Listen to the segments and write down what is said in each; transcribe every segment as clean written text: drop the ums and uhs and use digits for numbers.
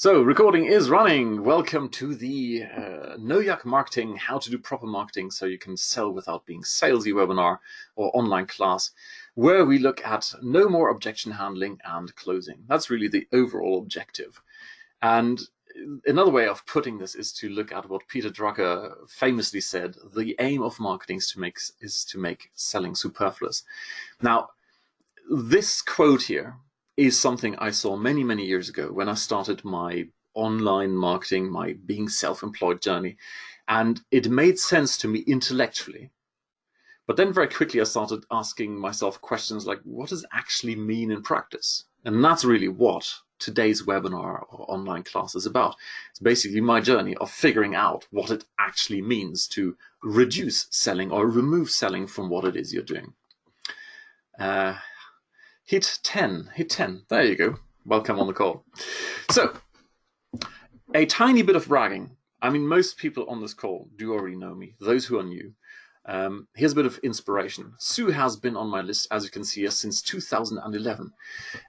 So, recording is running. Welcome to the No Yuck Marketing, How to Do Proper Marketing So You Can Sell Without Being Salesy webinar or online class, where we look at no more objection handling and closing. That's really the overall objective. And another way of putting this is to look at what Peter Drucker famously said: the aim of marketing is to make selling superfluous. Now, this quote here is something I saw many, many years ago when I started my online marketing, my being self-employed journey. And it made sense to me intellectually. But then very quickly I started asking myself questions like, what does it actually mean in practice? And that's really what today's webinar or online class is about. It's basically my journey of figuring out what it actually means to reduce selling or remove selling from what it is you're doing. Hit 10, there you go. Welcome on the call. So, a tiny bit of bragging. I mean, most people on this call do already know me. Those who are new, here's a bit of inspiration. Sue has been on my list, as you can see, since 2011.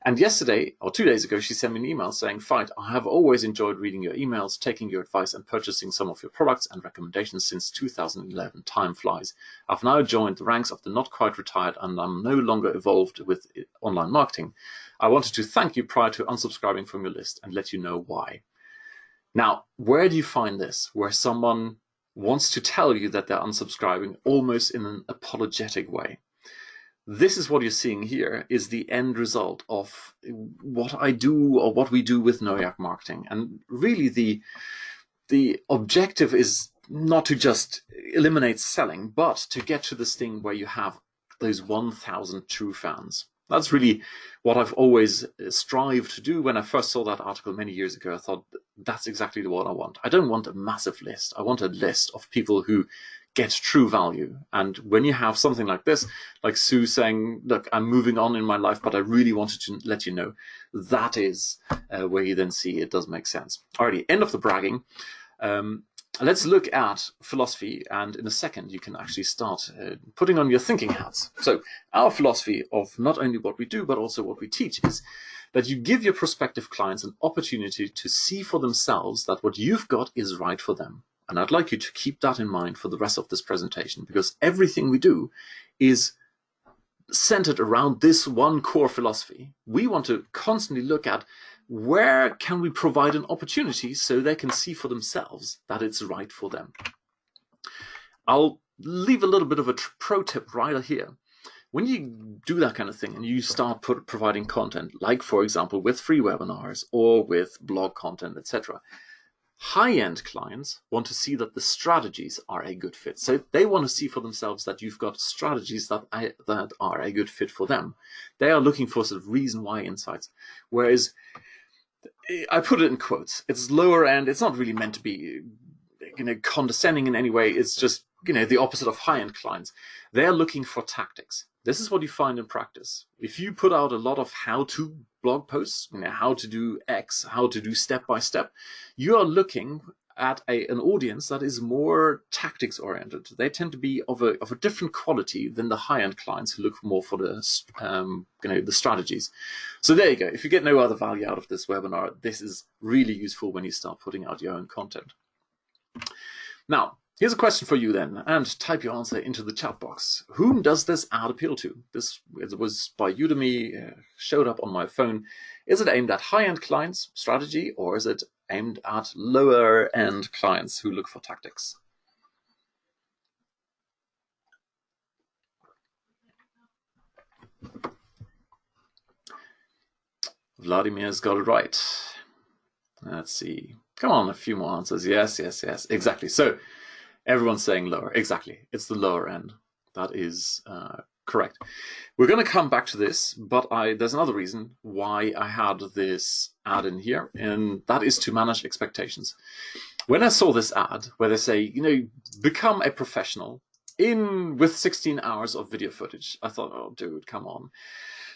And yesterday, or 2 days ago, she sent me an email saying, "Fight, I have always enjoyed reading your emails, taking your advice and purchasing some of your products and recommendations since 2011. Time flies. I've now joined the ranks of the not quite retired and I'm no longer involved with online marketing. I wanted to thank you prior to unsubscribing from your list and let you know why." Now, where do you find this? Where someone wants to tell you that they're unsubscribing almost in an apologetic way. This is what you're seeing here is the end result of what I do or what we do with No Yuck Marketing. And really the objective is not to just eliminate selling, but to get to this thing where you have those 1,000 true fans. That's really what I've always strived to do. When I first saw that article many years ago, I thought, that's exactly what I want. I don't want a massive list. I want a list of people who get true value. And when you have something like this, like Sue saying, look, I'm moving on in my life, but I really wanted to let you know, that is where you then see it does make sense. Alrighty, end of the bragging. Let's look at philosophy, and in a second you can actually start putting on your thinking hats. So our philosophy of not only what we do but also what we teach is that you give your prospective clients an opportunity to see for themselves that what you've got is right for them. And I'd like you to keep that in mind for the rest of this presentation, because everything we do is centered around this one core philosophy. We want to constantly look at where can we provide an opportunity so they can see for themselves that it's right for them. I'll leave a little bit of a pro tip right here. When you do that kind of thing and you start providing content, like for example with free webinars or with blog content, etc., high-end clients want to see that the strategies are a good fit. So they want to see for themselves that you've got strategies that are a good fit for them. They are looking for sort of reason why insights. Whereas, I put it in quotes, it's lower end. It's not really meant to be, condescending in any way. It's just, the opposite of high-end clients. They're looking for tactics. This is what you find in practice. If you put out a lot of how-to blog posts, how to do X, how to do step-by-step, you are looking at an audience that is more tactics-oriented. They tend to be of a different quality than the high-end clients who look more for the strategies. So there you go. If you get no other value out of this webinar, this is really useful when you start putting out your own content. Now, here's a question for you then, and type your answer into the chat box. Whom does this ad appeal to? This was by Udemy, showed up on my phone. Is it aimed at high-end clients, strategy, or is it aimed at lower-end clients who look for tactics? Vladimir's got it right. Let's see. Come on, a few more answers. Yes, exactly. So everyone's saying lower. Exactly. It's the lower end. That is correct. We're going to come back to this, but there's another reason why I had this ad in here, and that is to manage expectations. When I saw this ad where they say, become a professional with 16 hours of video footage, I thought, oh, dude, come on.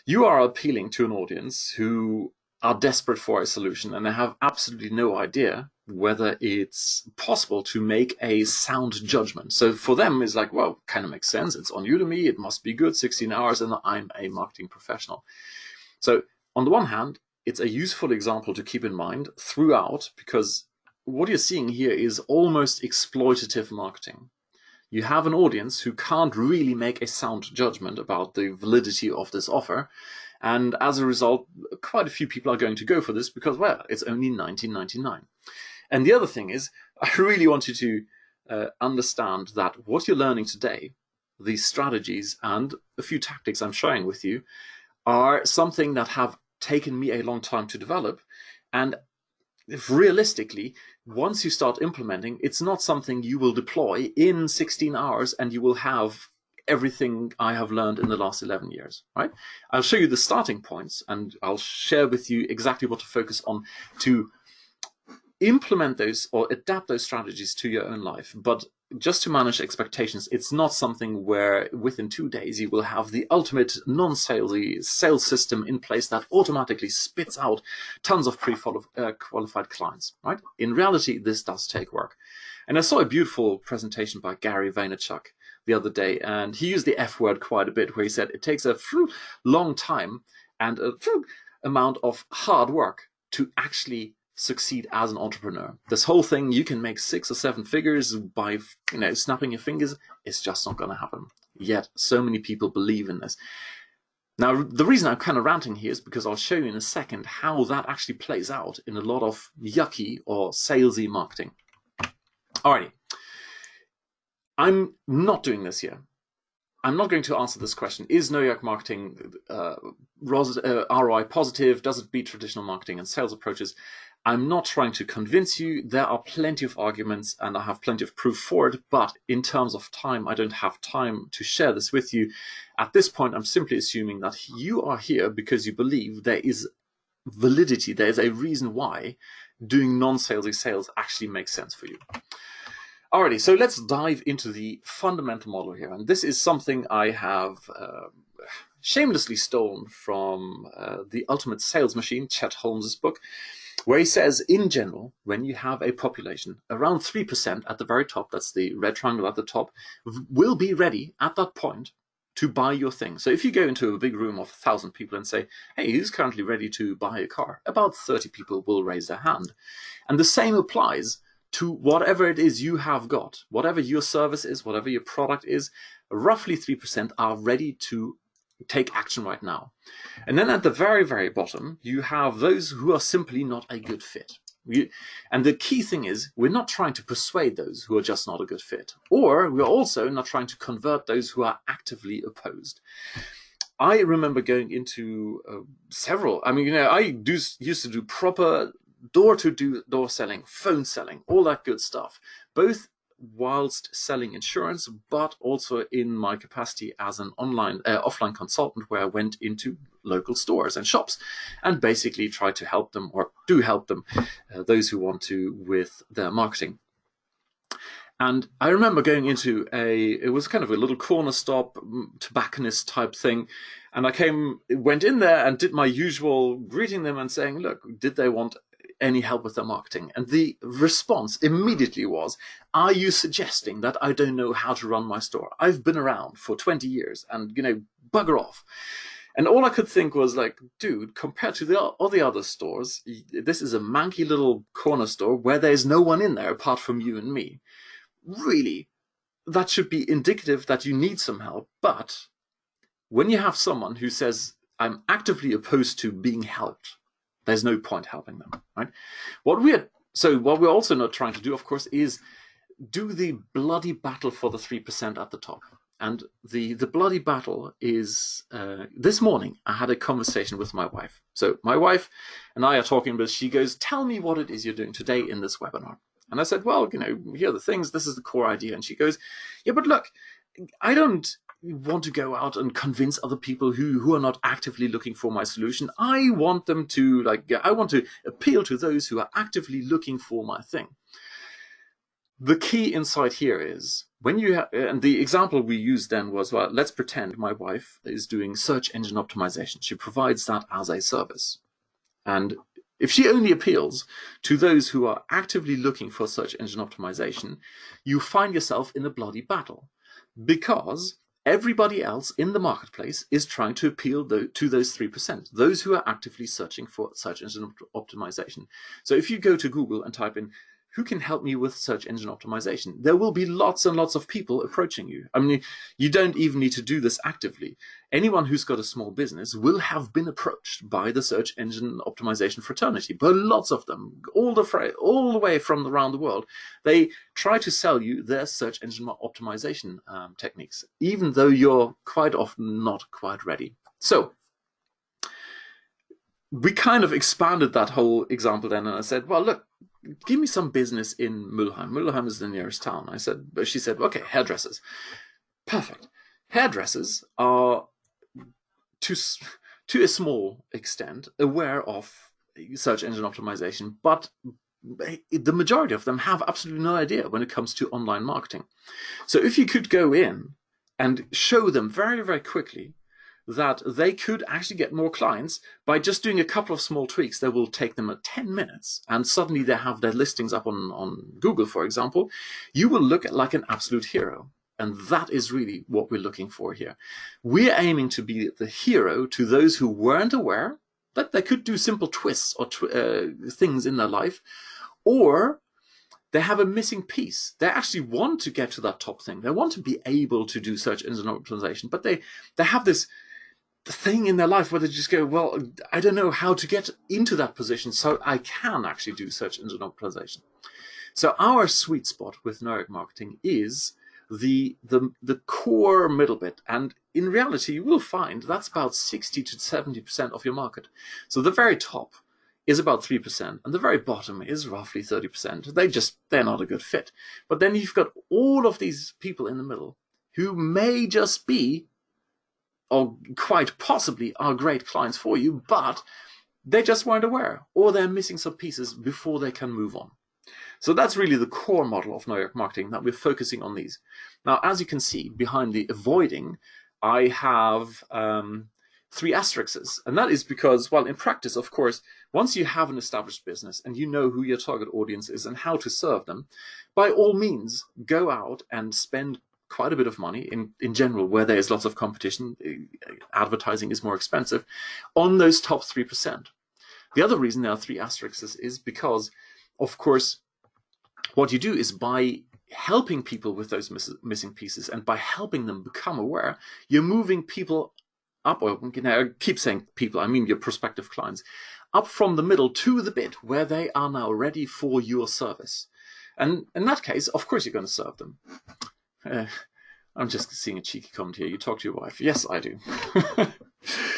You are appealing to an audience who are desperate for a solution, and they have absolutely no idea whether it's possible to make a sound judgment. So for them, it's like, well, kind of makes sense. It's on Udemy. It must be good, 16 hours, and I'm a marketing professional. So on the one hand, it's a useful example to keep in mind throughout, because what you're seeing here is almost exploitative marketing. You have an audience who can't really make a sound judgment about the validity of this offer. And as a result, quite a few people are going to go for this because, well, it's only $19.99. And the other thing is, I really want you to understand that what you're learning today, these strategies and a few tactics I'm sharing with you, are something that have taken me a long time to develop. And if realistically, once you start implementing, it's not something you will deploy in 16 hours and you will have everything I have learned in the last 11 years, right? I'll show you the starting points and I'll share with you exactly what to focus on to implement those or adapt those strategies to your own life. But just to manage expectations, it's not something where within 2 days you will have the ultimate non-salesy sales system in place that automatically spits out tons of pre-qualified clients, right? In reality, this does take work. And I saw a beautiful presentation by Gary Vaynerchuk the other day, and he used the F word quite a bit, where he said it takes a long time and a amount of hard work to actually succeed as an entrepreneur. This whole thing, you can make 6 or 7 figures by snapping your fingers, it's just not going to happen. Yet so many people believe in this. Now, the reason I'm kind of ranting here is because I'll show you in a second how that actually plays out in a lot of yucky or salesy marketing. Alrighty, I'm not doing this here. I'm not going to answer this question. Is no yuck marketing ROI positive? Does it beat traditional marketing and sales approaches? I'm not trying to convince you. There are plenty of arguments and I have plenty of proof for it, but in terms of time, I don't have time to share this with you. At this point, I'm simply assuming that you are here because you believe there is validity, there is a reason why doing non-salesy sales actually makes sense for you. Alrighty, so let's dive into the fundamental model here. And this is something I have shamelessly stolen from The Ultimate Sales Machine, Chet Holmes's book, where he says, in general, when you have a population, around 3% at the very top, that's the red triangle at the top, will be ready at that point to buy your thing. So if you go into a big room of 1,000 people and say, hey, who's currently ready to buy a car? About 30 people will raise their hand. And the same applies to whatever it is you have got, whatever your service is, whatever your product is, roughly 3% are ready to take action right now. And then at the very, very bottom, you have those who are simply not a good fit. And the key thing is, we're not trying to persuade those who are just not a good fit, or we're also not trying to convert those who are actively opposed. I remember going into I used to do proper door-to-door selling, phone selling, all that good stuff, both whilst selling insurance, but also in my capacity as an offline consultant, where I went into local stores and shops and basically try to help them, or do help them, those who want to, with their marketing. And I remember going into it was kind of a little corner stop, tobacconist type thing. And I went in there and did my usual greeting them and saying, look, did they want any help with their marketing? And the response immediately was, are you suggesting that I don't know how to run my store? I've been around for 20 years and, bugger off. And all I could think was like, dude, compared to all the other stores, this is a manky little corner store where there's no one in there apart from you and me. Really, that should be indicative that you need some help. But when you have someone who says, I'm actively opposed to being helped, there's no point helping them, right? What we're also not trying to do, of course, is do the bloody battle for the 3% at the top. And the bloody battle is, this morning I had a conversation with my wife. So my wife and I are talking, but she goes, tell me what it is you're doing today in this webinar. And I said, well, here are the things, this is the core idea. And she goes, yeah, but look, I don't want to go out and convince other people who are not actively looking for my solution. I want them to I want to appeal to those who are actively looking for my thing. The key insight here is when you have, and the example we used then was, well, let's pretend my wife is doing search engine optimization. She provides that as a service. And if she only appeals to those who are actively looking for search engine optimization, you find yourself in a bloody battle. Because Everybody else in the marketplace is trying to appeal to those 3%, those who are actively searching for search engine optimization. So if you go to Google and type in, who can help me with search engine optimization? There will be lots and lots of people approaching you. I mean, you don't even need to do this actively. Anyone who's got a small business will have been approached by the search engine optimization fraternity, but lots of them, all the way from around the world. They try to sell you their search engine optimization techniques, even though you're quite often not quite ready. So we kind of expanded that whole example then, and I said, well, look, give me some business in Mülheim. Mülheim is the nearest town. She said, okay, hairdressers. Perfect. Hairdressers are, to a small extent, aware of search engine optimization, but the majority of them have absolutely no idea when it comes to online marketing. So if you could go in and show them very, very quickly that they could actually get more clients by just doing a couple of small tweaks that will take them 10 minutes, and suddenly they have their listings up on Google, for example, you will look like an absolute hero. And that is really what we're looking for here. We're aiming to be the hero to those who weren't aware that they could do simple twists or things in their life, or they have a missing piece. They actually want to get to that top thing. They want to be able to do search engine optimization, but they have this thing in their life where they just go, well, I don't know how to get into that position, so I can actually do search engine optimization. So our sweet spot with Yuck Marketing is the core middle bit, and in reality you will find that's about 60 to 70% of your market. So the very top is about 3%, and the very bottom is roughly 30%. They're not a good fit. But then you've got all of these people in the middle who may just be, or quite possibly are great clients for you, but they just weren't aware, or they're missing some pieces before they can move on. So that's really the core model of Yuck Marketing, that we're focusing on these. Now, as you can see, behind the avoiding, I have 3 asterisks. And that is because, well, in practice, of course, once you have an established business and you know who your target audience is and how to serve them, by all means, go out and spend quite a bit of money in general, where there is lots of competition, advertising is more expensive, on those top 3%. The other reason there are 3 asterisks is because, of course, what you do is by helping people with those missing pieces and by helping them become aware, you're moving people up, or I keep saying people, I mean your prospective clients, up from the middle to the bit where they are now ready for your service. And in that case, of course, you're going to serve them. I'm just seeing a cheeky comment here. You talk to your wife. Yes, I do.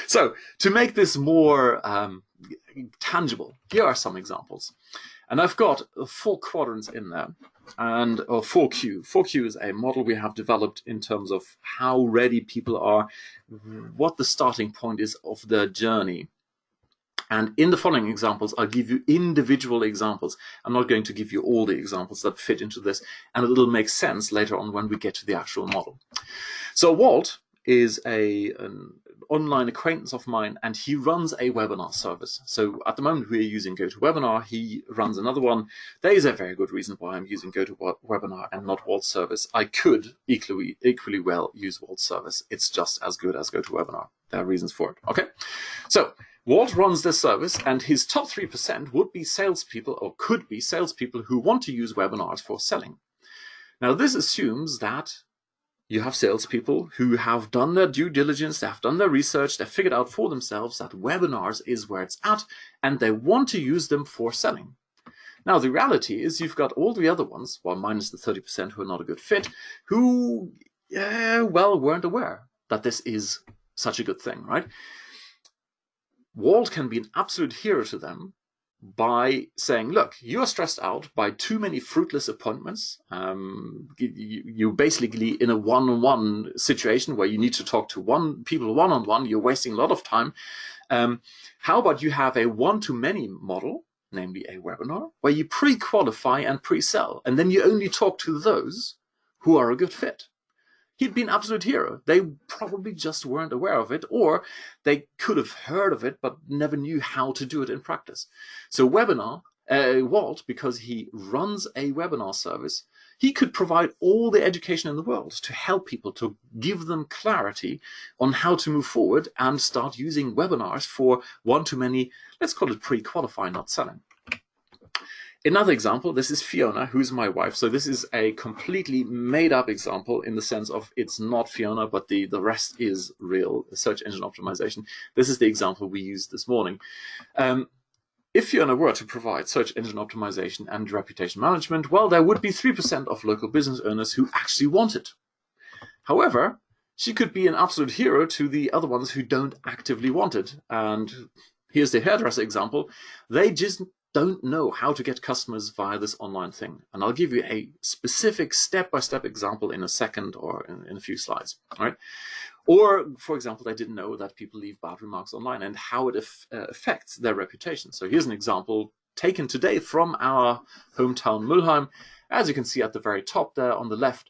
So to make this more tangible, here are some examples. And I've got 4 quadrants in there, and 4Q. 4Q is a model we have developed in terms of how ready people are, what the starting point is of their journey. And in the following examples, I'll give you individual examples. I'm not going to give you all the examples that fit into this, and it'll make sense later on when we get to the actual model. So Walt is an online acquaintance of mine, and he runs a webinar service. So at the moment we're using GoToWebinar. He runs another one. There is a very good reason why I'm using GoToWebinar and not Walt's service. I could equally well use Walt's service. It's just as good as GoToWebinar. There are reasons for it. Okay, so Walt runs this service, and his top 3% would be salespeople, or could be salespeople, who want to use webinars for selling. Now, this assumes that you have salespeople who have done their due diligence, they have done their research, they've figured out for themselves that webinars is where it's at, and they want to use them for selling. Now, the reality is you've got all the other ones, well, minus the 30% who are not a good fit, who, well, weren't aware that this is such a good thing, right? Walt can be an absolute hero to them by saying, look, you're stressed out by too many fruitless appointments. You're basically in a one-on-one situation where you need to talk to people one-on-one. You're wasting a lot of time. How about you have a one-to-many model, namely a webinar, where you pre-qualify and pre-sell, and then you only talk to those who are a good fit. He'd be an absolute hero. They probably just weren't aware of it, or they could have heard of it but never knew how to do it in practice. So webinar Walt, because he runs a webinar service, he could provide all the education in the world to help people, to give them clarity on how to move forward and start using webinars for one-to-many, let's call it pre-qualifying, not selling. Another example, this is Fiona, who's my wife. So this is a completely made up example in the sense of it's not Fiona, but the rest is real search engine optimization. This is the example we used this morning. If Fiona were to provide search engine optimization and reputation management, well, there would be 3% of local business owners who actually want it. However, she could be an absolute hero to the other ones who don't actively want it. And here's the hairdresser example. They just don't know how to get customers via this online thing. And I'll give you a specific step-by-step example in a second or in a few slides. All right? Or, for example, they didn't know that people leave bad remarks online and how it affects their reputation. So here's an example taken today from our hometown Mulheim. As you can see at the very top there on the left,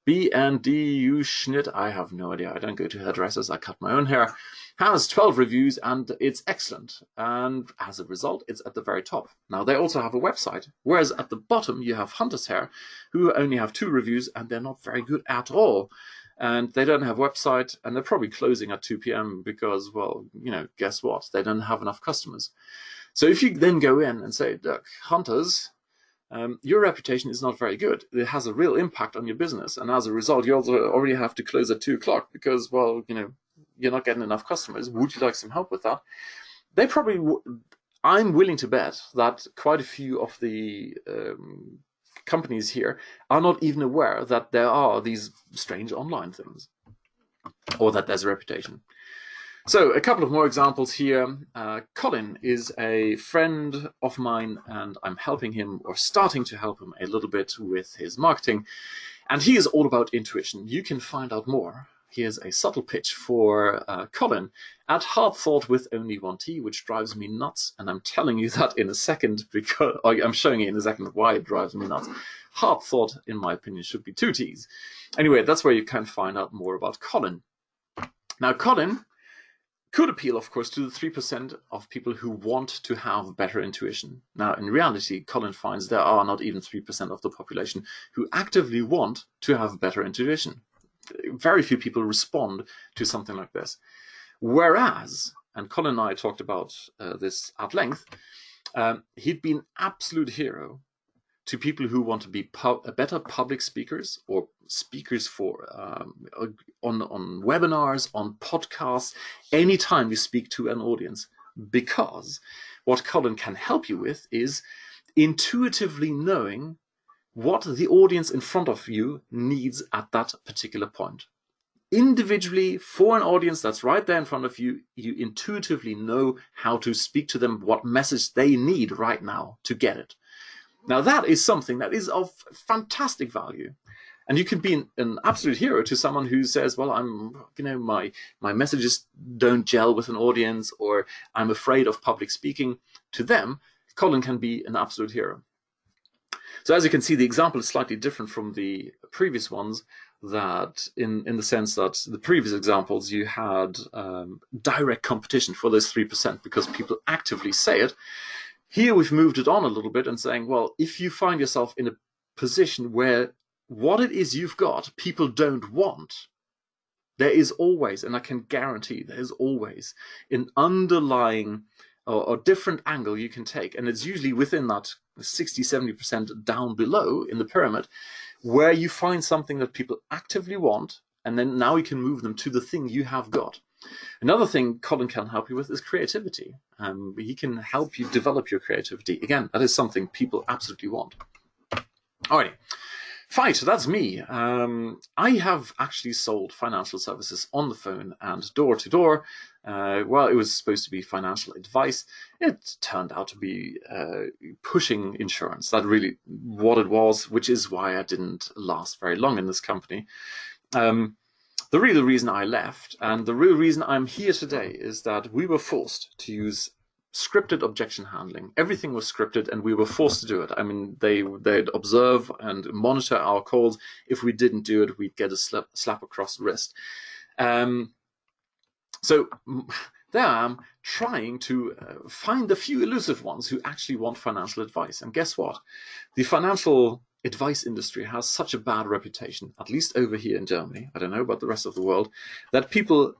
B&DU Schnitt, I have no idea, I don't go to hairdressers, I cut my own hair, has 12 reviews and it's excellent. And as a result, it's at the very top. Now, they also have a website, whereas at the bottom you have Hunter's Hair, who only have 2 reviews and they're not very good at all. And they don't have a website and they're probably closing at 2 p.m. because, well, you know, guess what? They don't have enough customers. So if you then go in and say, look, Hunters, your reputation is not very good. It has a real impact on your business. And as a result, you also already have to close at 2 o'clock because, well, you know, you're not getting enough customers. Would you like some help with that? They probably, I'm willing to bet that quite a few of the companies here are not even aware that there are these strange online things or that there's a reputation. So a couple of more examples here. Colin is a friend of mine and I'm helping him or starting to help him a little bit with his marketing. And he is all about intuition. You can find out more. Here's a subtle pitch for Colin at Hard Thought with only 1 T, which drives me nuts. And I'm telling you that in a second because I'm showing you in a second why it drives me nuts. Hard Thought, in my opinion, should be 2 T's. Anyway, that's where you can find out more about Colin. Now, Colin could appeal, of course, to the 3% of people who want to have better intuition. Now, in reality, Colin finds there are not even 3% of the population who actively want to have better intuition. Very few people respond to something like this. Whereas, and Colin and I talked about this at length, he'd be an absolute hero to people who want to be better public speakers or speakers for on webinars, on podcasts, anytime you speak to an audience. Because what Colin can help you with is intuitively knowing what the audience in front of you needs at that particular point. Individually, for an audience that's right there in front of you, you intuitively know how to speak to them, what message they need right now to get it. Now, that is something that is of fantastic value. And you can be an absolute hero to someone who says, well, my messages don't gel with an audience, or I'm afraid of public speaking. To them, Colin can be an absolute hero. So as you can see, the example is slightly different from the previous ones, that in the sense that the previous examples, you had direct competition for those 3% because people actively say it. Here we've moved it on a little bit and saying, well, if you find yourself in a position where what it is you've got people don't want, there is always, and I can guarantee there is always, an underlying or different angle you can take. And it's usually within that 60-70% down below in the pyramid where you find something that people actively want, and then now you can move them to the thing you have got. Another thing Colin can help you with is creativity. He can help you develop your creativity. Again, that is something people absolutely want. Alrighty. Fine, so that's me. I have actually sold financial services on the phone and door to door. Well, it was supposed to be financial advice. It turned out to be pushing insurance. That's really what it was, which is why I didn't last very long in this company. The real reason I left, and the real reason I'm here today, is that we were forced to use scripted objection handling. Everything was scripted and we were forced to do it. I mean, they'd observe and monitor our calls. If we didn't do it, we'd get a slap across the wrist. So there I am trying to find the few elusive ones who actually want financial advice. And guess what? The financial advice industry has such a bad reputation, at least over here in Germany, I don't know about the rest of the world, that people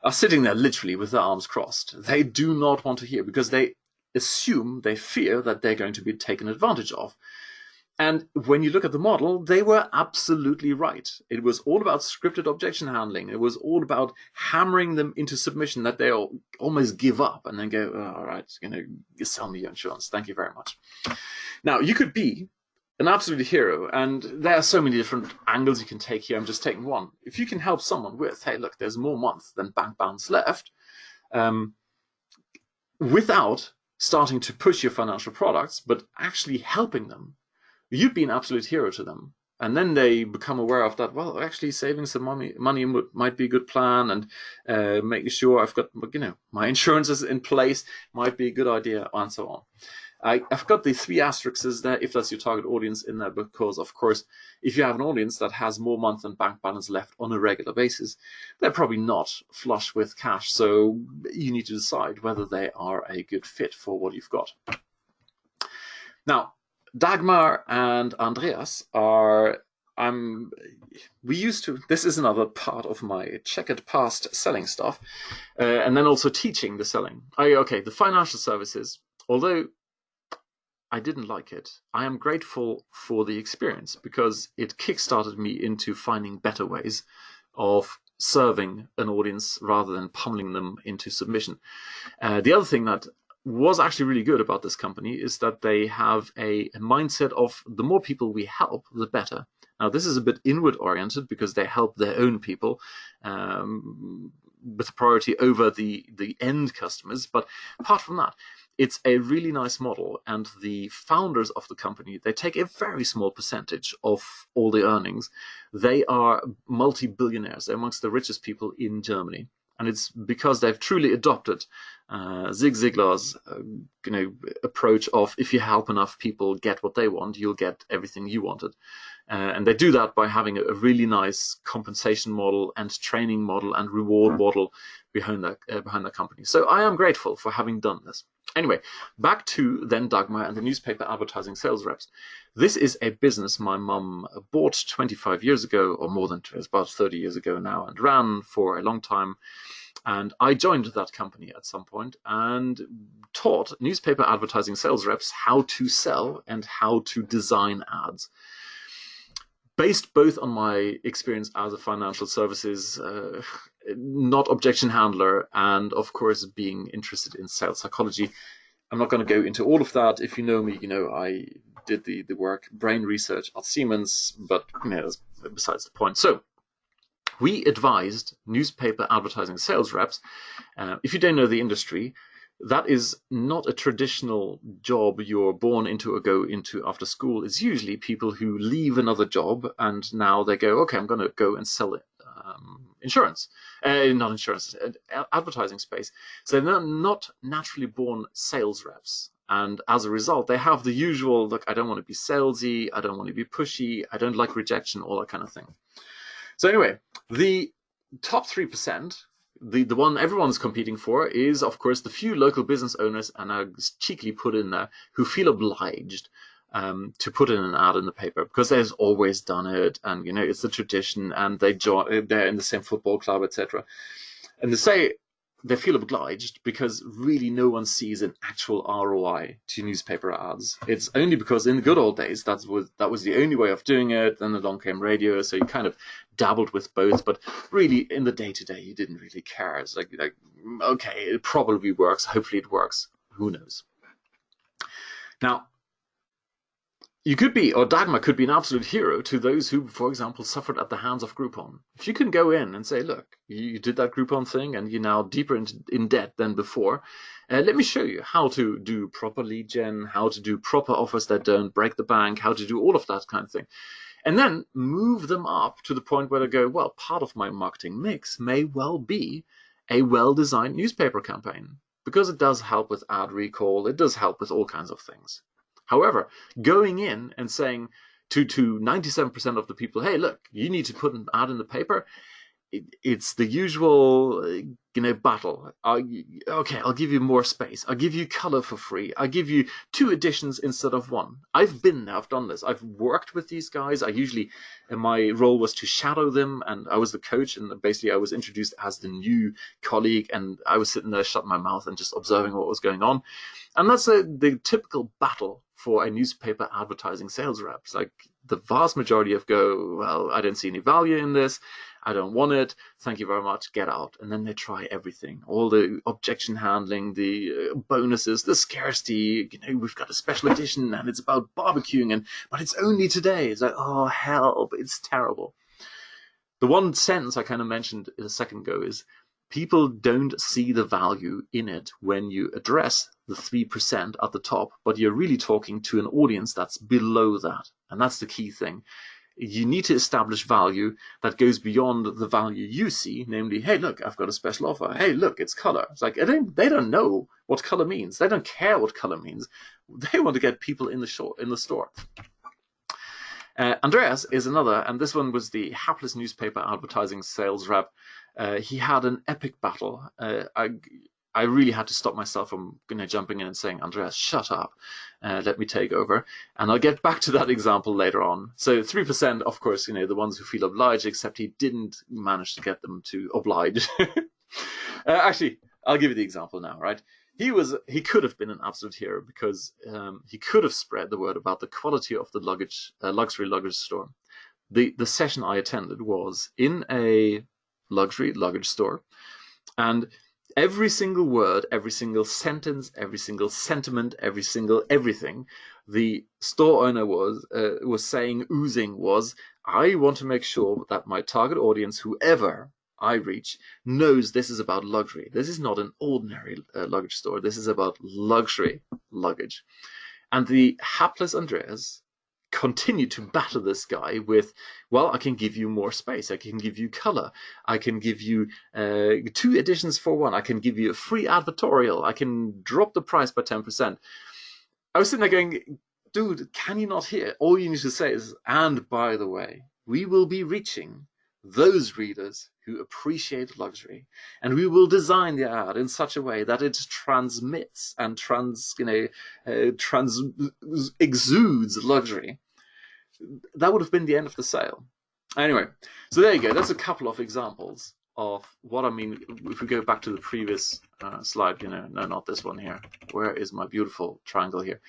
are sitting there literally with their arms crossed. They do not want to hear because they assume, they fear that they're going to be taken advantage of. And when you look at the model, they were absolutely right. It was all about scripted objection handling. It was all about hammering them into submission that they almost give up and then go, oh, all right, you sell me your insurance. Thank you very much. Now, you could be an absolute hero, and there are so many different angles you can take here. I'm just taking one. If you can help someone with, hey, look, there's more months than bank balance left, without starting to push your financial products, but actually helping them, you'd be an absolute hero to them. And then they become aware of that, well, actually saving some money might be a good plan, and making sure I've got, my insurance is in place might be a good idea, and so on. I've got the 3 asterisks there, if that's your target audience, in there, because, of course, if you have an audience that has more month than bank balance left on a regular basis, they're probably not flush with cash. So you need to decide whether they are a good fit for what you've got. Now, Dagmar and Andreas are, this is another part of my checkered past selling stuff, and then also teaching the selling. The financial services, although I didn't like it, I am grateful for the experience because it kickstarted me into finding better ways of serving an audience rather than pummeling them into submission. The other thing that was actually really good about this company is that they have a mindset of the more people we help, the better. Now, this is a bit inward oriented because they help their own people with a priority over the end customers. But apart from that, it's a really nice model, and the founders of the company, they take a very small percentage of all the earnings. They are multi-billionaires. They're amongst the richest people in Germany. And it's because they've truly adopted Zig Ziglar's approach of, if you help enough people get what they want, you'll get everything you wanted. And they do that by having a really nice compensation model and training model and reward model behind their company. So I am grateful for having done this. Anyway, back to then Dagmar and the newspaper advertising sales reps. This is a business my mum bought 25 years ago, or more than, it's about 30 years ago now, and ran for a long time. And I joined that company at some point and taught newspaper advertising sales reps how to sell and how to design ads. Based both on my experience as a financial services, not objection handler, and of course being interested in sales psychology. I'm not going to go into all of that. If you know me, I did the work, brain research at Siemens, but that's besides the point. So we advised newspaper advertising sales reps. If you don't know the industry, that is not a traditional job you're born into or go into after school. It's usually people who leave another job and now they go, okay, I'm going to go and sell insurance. Not insurance, advertising space. So they're not naturally born sales reps. And as a result, they have the usual, look, I don't want to be salesy, I don't want to be pushy, I don't like rejection, all that kind of thing. So anyway, the top 3%, the one everyone's competing for, is, of course, the few local business owners, and I cheekily put in there, who feel obliged to put in an ad in the paper because they've always done it, and it's the tradition, and they're in the same football club, etc. And they feel obliged because really no one sees an actual ROI to newspaper ads. It's only because in the good old days that was the only way of doing it. Then along came radio, so you kind of dabbled with both. But really, in the day-to-day, you didn't really care. It's like okay, it probably works. Hopefully, it works. Who knows? Now, you could be, or Dagmar could be, an absolute hero to those who, for example, suffered at the hands of Groupon. If you can go in and say, look, you did that Groupon thing and you're now deeper in debt than before, let me show you how to do proper lead gen, how to do proper offers that don't break the bank, how to do all of that kind of thing. And then move them up to the point where they go, well, part of my marketing mix may well be a well-designed newspaper campaign, because it does help with ad recall, it does help with all kinds of things. However, going in and saying to 97% of the people, hey, look, you need to put an ad in the paper, it's the usual, battle. Okay, I'll give you more space. I'll give you color for free. I'll give you 2 editions instead of 1. I've been there. I've done this. I've worked with these guys. My role was to shadow them, and I was the coach, and basically I was introduced as the new colleague, and I was sitting there shutting my mouth and just observing what was going on. And that's the typical battle for a newspaper advertising sales rep. It's like the vast majority of well, I don't see any value in this. I don't want it. Thank you very much. Get out. And then they try everything. All the objection handling, the bonuses, the scarcity. We've got a special edition and it's about barbecuing, but it's only today. It's like, oh, hell, it's terrible. The one sentence I kind of mentioned a second ago is people don't see the value in it when you address the 3% at the top, but you're really talking to an audience that's below that. And that's the key thing. You need to establish value that goes beyond the value you see, namely, hey, look, I've got a special offer. Hey, look, it's color. It's like, they don't know what color means. They don't care what color means. They want to get people in the store. Andreas is another, and this one was the hapless newspaper advertising sales rep. He had an epic battle. I really had to stop myself from jumping in and saying, Andreas, shut up. Let me take over. And I'll get back to that example later on. So 3%, of course, the ones who feel obliged, except he didn't manage to get them to oblige. Actually, I'll give you the example now, right? He could have been an absolute hero because he could have spread the word about the quality of the luxury luggage store. The session I attended was in a luxury luggage store, and every single word, every single sentence, every single sentiment, every single everything the store owner was saying, oozing, was, I want to make sure that my target audience, whoever I reach, knows this is about luxury. This is not an ordinary luggage store. This is about luxury luggage. And the hapless Andreas continued to batter this guy with, well, I can give you more space. I can give you color. I can give you 2 editions for 1. I can give you a free advertorial. I can drop the price by 10%. I was sitting there going, dude, can you not hear? All you need to say is, and by the way, we will be reaching those readers who appreciate luxury, and we will design the ad in such a way that it transmits and exudes luxury. That would have been the end of the sale. Anyway, so there you go. That's a couple of examples of what I mean. If we go back to the previous slide, no, not this one here. Where is my beautiful triangle here?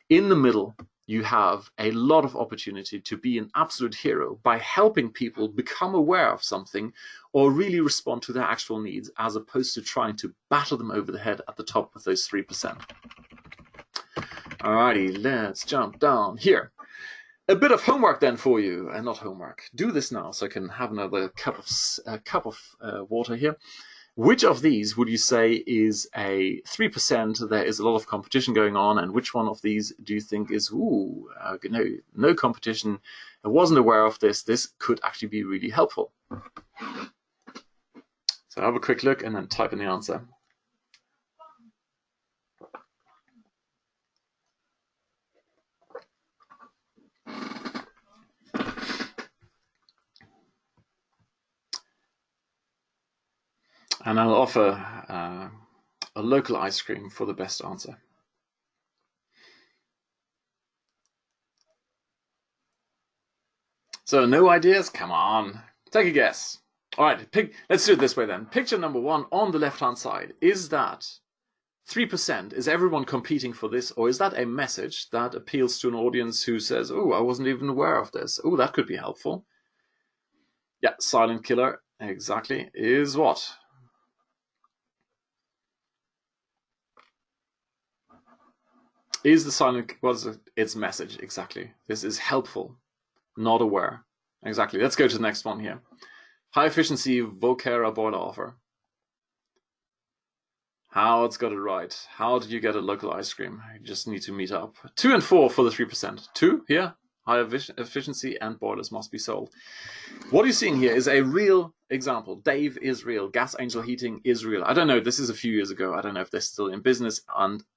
In the middle, you have a lot of opportunity to be an absolute hero by helping people become aware of something or really respond to their actual needs, as opposed to trying to batter them over the head at the top with those 3%. Alrighty, let's jump down here. A bit of homework then for you, and not homework. Do this now so I can have another cup of water here. Which of these would you say is a 3%? There is a lot of competition going on, and which one of these do you think is, no competition, I wasn't aware of this, this could actually be really helpful? So have a quick look and then type in the answer. And I'll offer a local ice cream for the best answer. So no ideas? Come on, take a guess. All right, let's do it this way then. Picture number 1 on the left-hand side. Is that 3%? Is everyone competing for this? Or is that a message that appeals to an audience who says, oh, I wasn't even aware of this. Oh, that could be helpful. Yeah, silent killer, exactly, is what? Is the silent, what is its message? Exactly. This is helpful, not aware. Exactly. Let's go to the next one here. High efficiency D.I.S.C.O.V.E.R boiler offer. Howard's got it right. How did you get a local ice cream? You just need to meet up. 2 and 4 for the 3%. 2 here. High efficiency and boilers must be sold. What you're seeing here is a real example. Dave is real. Gas Angel Heating is real. I don't know. This is a few years ago. I don't know if they're still in business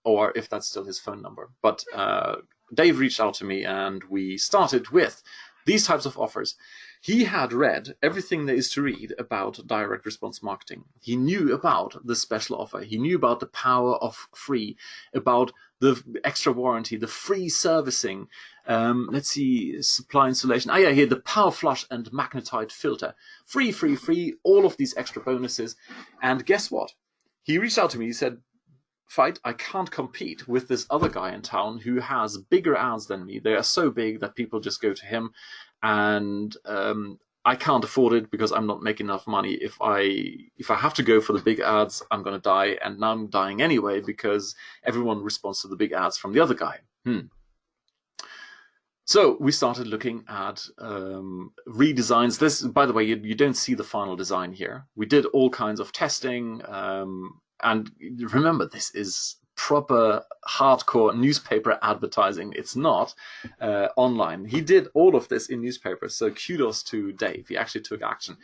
or if that's still his phone number. But Dave reached out to me and we started with these types of offers. He had read everything there is to read about direct response marketing. He knew about the special offer. He knew about the power of free, about the extra warranty, the free servicing. Let's see, supply installation. Yeah, here, the power flush and magnetite filter. Free, free, free, all of these extra bonuses. And guess what? He reached out to me, he said, Fight, I can't compete with this other guy in town who has bigger ads than me. They are so big that people just go to him, and I can't afford it because I'm not making enough money. If I have to go for the big ads, I'm going to die, and now I'm dying anyway because everyone responds to the big ads from the other guy. So we started looking at redesigns. This, by the way, you don't see the final design here. We did all kinds of testing. And remember, this is proper hardcore newspaper advertising. It's not online. He did all of this in newspapers, so kudos to Dave. He actually took action.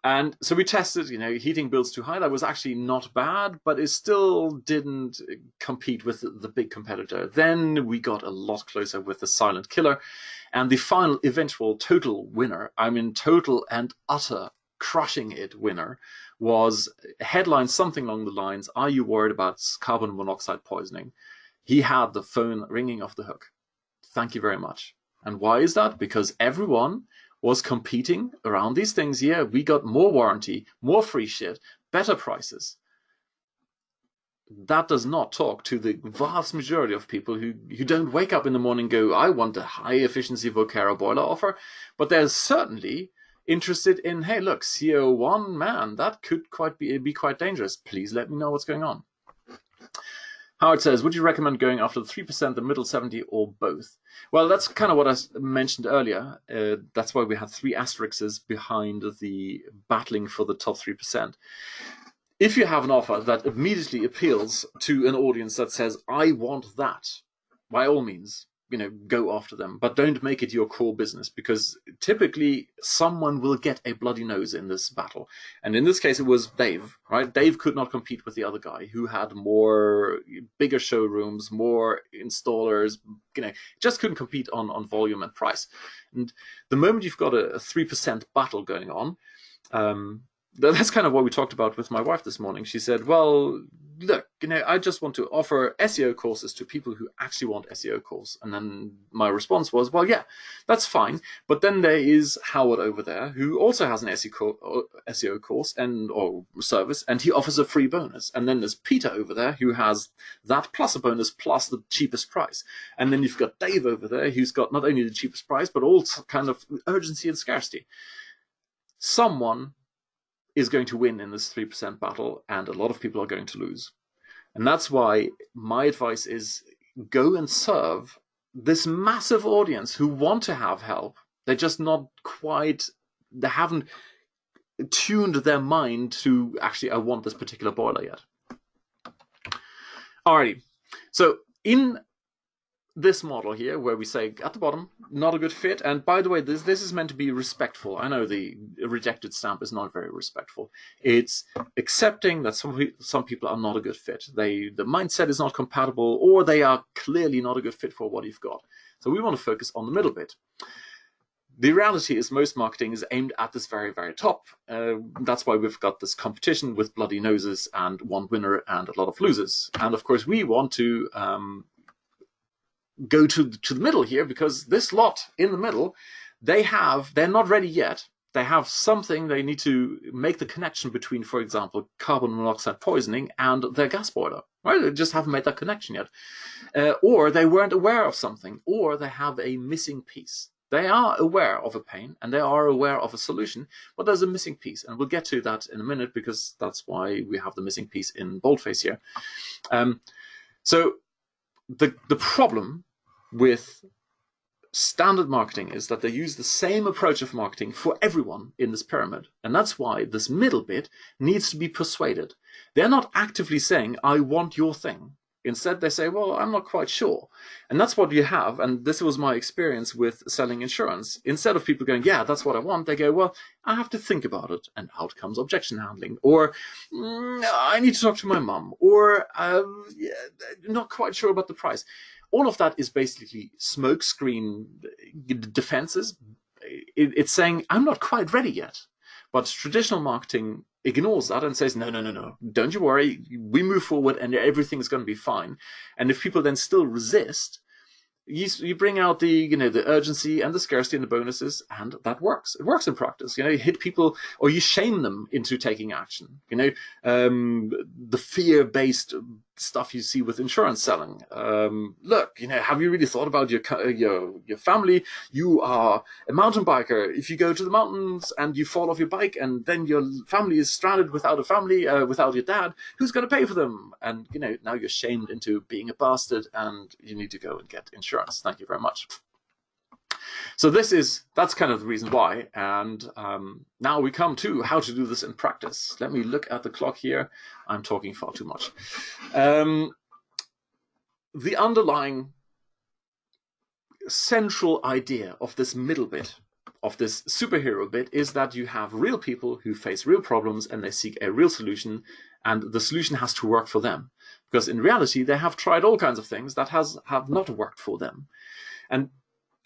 And so we tested, heating bills too high. That was actually not bad, but it still didn't compete with the big competitor. Then we got a lot closer with the silent killer. And the final eventual total winner, total and utter crushing it winner, was headline something along the lines, "Are you worried about carbon monoxide poisoning?" He had the phone ringing off the hook. Thank you very much. And why is that? Because everyone was competing around these things. Yeah, we got more warranty, more free shit, better prices. That does not talk to the vast majority of people who don't wake up in the morning and go, I want a high efficiency Vocera boiler offer. But they're certainly interested in, hey, look, CO1, man, that could be quite dangerous. Please let me know what's going on. Howard says, would you recommend going after the 3%, the middle 70, or both? Well, that's kind of what I mentioned earlier. That's why we have 3 asterisks behind the battling for the top 3%. If you have an offer that immediately appeals to an audience that says, I want that, by all means, go after them, but don't make it your core business, because typically someone will get a bloody nose in this battle. And in this case, it was Dave, right? Dave could not compete with the other guy who had bigger showrooms, more installers, just couldn't compete on volume and price. And the moment you've got a 3% battle going on, that's kind of what we talked about with my wife this morning. She said, well, look, I just want to offer SEO courses to people who actually want SEO courses. And then my response was, well, yeah, that's fine. But then there is Howard over there who also has an SEO course or service, and he offers a free bonus. And then there's Peter over there who has that plus a bonus plus the cheapest price. And then you've got Dave over there who's got not only the cheapest price, but also kind of urgency and scarcity. Someone is going to win in this 3% battle, and a lot of people are going to lose. And that's why my advice is go and serve this massive audience who want to have help. They're just not they haven't tuned their mind to, actually, I want this particular boiler yet. Alrighty, so in this model here, where we say at the bottom, not a good fit. And by the way, this is meant to be respectful. I know the rejected stamp is not very respectful. It's accepting that some people are not a good fit. The mindset is not compatible, or they are clearly not a good fit for what you've got. So we want to focus on the middle bit. The reality is most marketing is aimed at this very, very top. That's why we've got this competition with bloody noses and one winner and a lot of losers. And of course, we want to go to the middle here, because this lot in the middle, they're not ready yet. They have something, they need to make the connection between, for example, carbon monoxide poisoning and their gas boiler. Right? They just haven't made that connection yet. Or they weren't aware of something, or they have a missing piece. They are aware of a pain and they are aware of a solution, but there's a missing piece. And we'll get to that in a minute, because that's why we have the missing piece in boldface here. So the problem with standard marketing is that they use the same approach of marketing for everyone in this pyramid. And that's why this middle bit needs to be persuaded. They're not actively saying, I want your thing. Instead, they say, well, I'm not quite sure. And that's what you have. And this was my experience with selling insurance. Instead of people going, yeah, that's what I want, they go, well, I have to think about it. And out comes objection handling. Or I need to talk to my mum. Or yeah, not quite sure about the price. All of that is basically smokescreen defenses. It's saying, I'm not quite ready yet. But traditional marketing ignores that and says, no, no, no, no, don't you worry, we move forward and everything's going to be fine. And if people then still resist, you bring out the the urgency and the scarcity and the bonuses, and that works. It works in practice. You hit people, or you shame them into taking action. The fear-based stuff you see with insurance selling. Look, have you really thought about your family? You are a mountain biker. If you go to the mountains and you fall off your bike, and then your family is stranded without a family, without your dad, who's going to pay for them? And now you're shamed into being a bastard, and you need to go and get insurance. Thank you very much. So that's kind of the reason why. And now we come to how to do this in practice. Let me look at the clock here. I'm talking far too much. The underlying central idea of this middle bit, of this superhero bit, is that you have real people who face real problems and they seek a real solution, and the solution has to work for them. Because in reality, they have tried all kinds of things that have not worked for them. And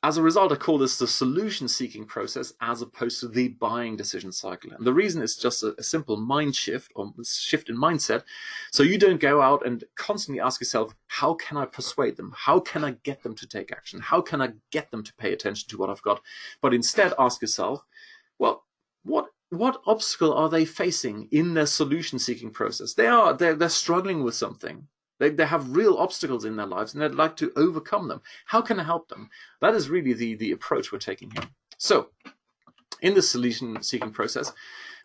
as a result, I call this the solution-seeking process as opposed to the buying decision cycle. And the reason is just a simple mind shift, or shift in mindset. So you don't go out and constantly ask yourself, how can I persuade them? How can I get them to take action? How can I get them to pay attention to what I've got? But instead ask yourself, well, what obstacle are they facing in their solution-seeking process? They're struggling with something. They have real obstacles in their lives, and they'd like to overcome them. How can I help them? That is really the approach we're taking here. So, in the solution-seeking process,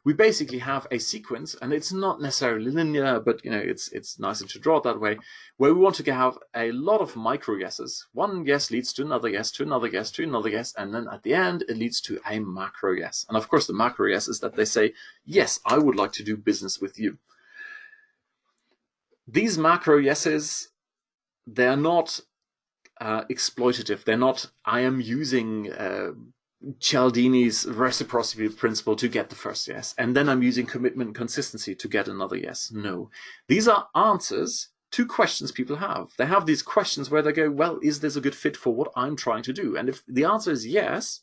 we basically have a sequence, and it's not necessarily linear, but it's nicer to draw it that way, where we want to have a lot of micro yeses. One yes leads to another yes, to another yes, to another yes, and then at the end it leads to a macro yes. And of course, the macro yes is that they say, yes, I would like to do business with you. These macro yeses, they're not exploitative. They're not, I am using Cialdini's reciprocity principle to get the first yes, and then I'm using commitment and consistency to get another yes. No. These are answers to questions people have. They have these questions where they go, well, is this a good fit for what I'm trying to do? And if the answer is yes,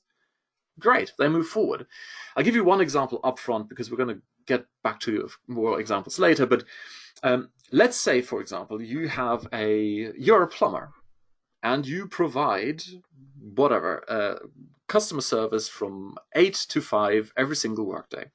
great, they move forward. I'll give you one example up front because we're going to get back to more examples later, but let's say, for example, you're a plumber and you provide whatever, customer service from 8 to 5 every single workday.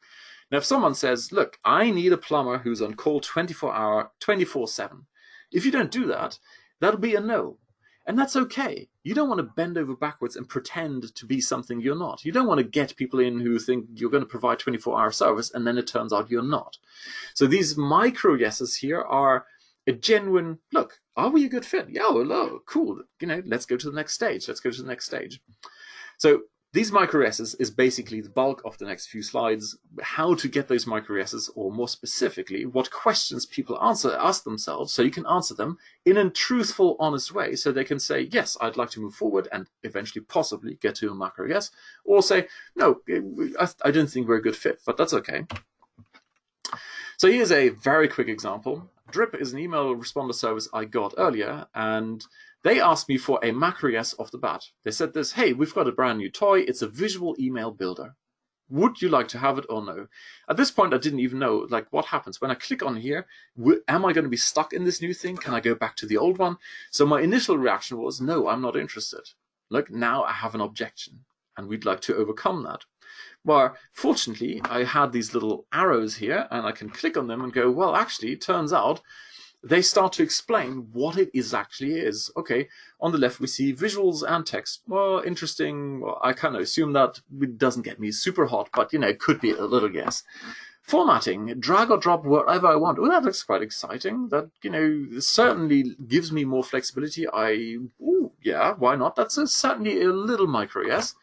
Now, if someone says, look, I need a plumber who's on call 24/7, if you don't do that, that'll be a no. And that's okay. You don't want to bend over backwards and pretend to be something you're not. You don't want to get people in who think you're going to provide 24-hour service and then it turns out you're not. So these micro yeses here are a genuine, look, are we a good fit? Yeah, well, cool. Let's go to the next stage. Let's go to the next stage. So these micro yeses is basically the bulk of the next few slides, how to get those micro yeses, or more specifically, what questions people ask themselves, so you can answer them in a truthful, honest way, so they can say, yes, I'd like to move forward and eventually possibly get to a macro yes, or say, no, I don't think we're a good fit, but that's okay. So here's a very quick example. Drip is an email responder service I got earlier, and they asked me for a macro yes off the bat. They said this, hey, we've got a brand new toy. It's a visual email builder. Would you like to have it or no? At this point, I didn't even know, what happens when I click on here. Am I going to be stuck in this new thing? Can I go back to the old one? So my initial reaction was, no, I'm not interested. Look, now I have an objection, and we'd like to overcome that. Well, fortunately, I had these little arrows here, and I can click on them and go, well, actually, it turns out they start to explain what it actually is. Okay, on the left we see visuals and text. Well, interesting. Well, I kind of assume that it doesn't get me super hot, but it could be a little guess. Formatting, drag or drop wherever I want. Oh, that looks quite exciting. That certainly gives me more flexibility. Yeah, why not? That's certainly a little micro yes.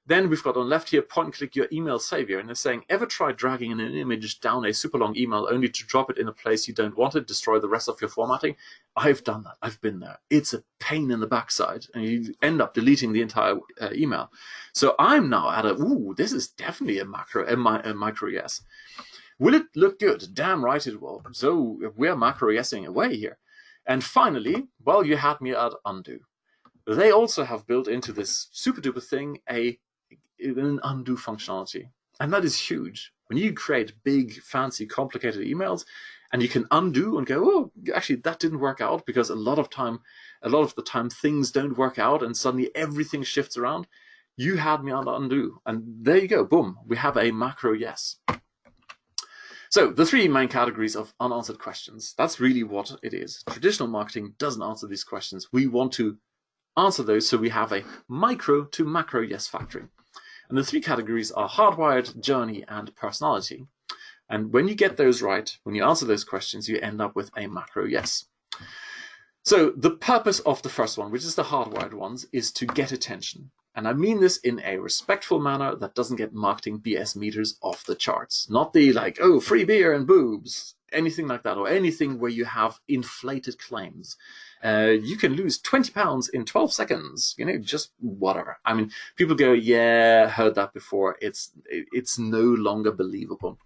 Then we've got on left here, point and click your email savior. And they're saying, ever try dragging an image down a super long email only to drop it in a place you don't want it, destroy the rest of your formatting? I've done that. I've been there. It's a pain in the backside. And you end up deleting the entire email. So I'm now at this is definitely a micro yes. Will it look good? Damn right it will. So we're macro yesing away here. And finally, well, you had me at undo. They also have built into this super duper thing an undo functionality. And that is huge. When you create big, fancy, complicated emails and you can undo and go, oh, actually that didn't work out, because a lot of the time things don't work out and suddenly everything shifts around. You had me on undo. And there you go. Boom. We have a macro yes. So the three main categories of unanswered questions, that's really what it is. Traditional marketing doesn't answer these questions. We want to answer those, so we have a micro to macro yes factory. And the three categories are hardwired, journey, and personality. And when you get those right, when you answer those questions, you end up with a macro yes. So the purpose of the first one, which is the hardwired ones, is to get attention. And I mean this in a respectful manner that doesn't get marketing BS meters off the charts. Not the like, oh, free beer and boobs, anything like that, or anything where you have inflated claims. You can lose 20 pounds in 12 seconds, just whatever. I mean, people go, yeah, heard that before. It's no longer believable.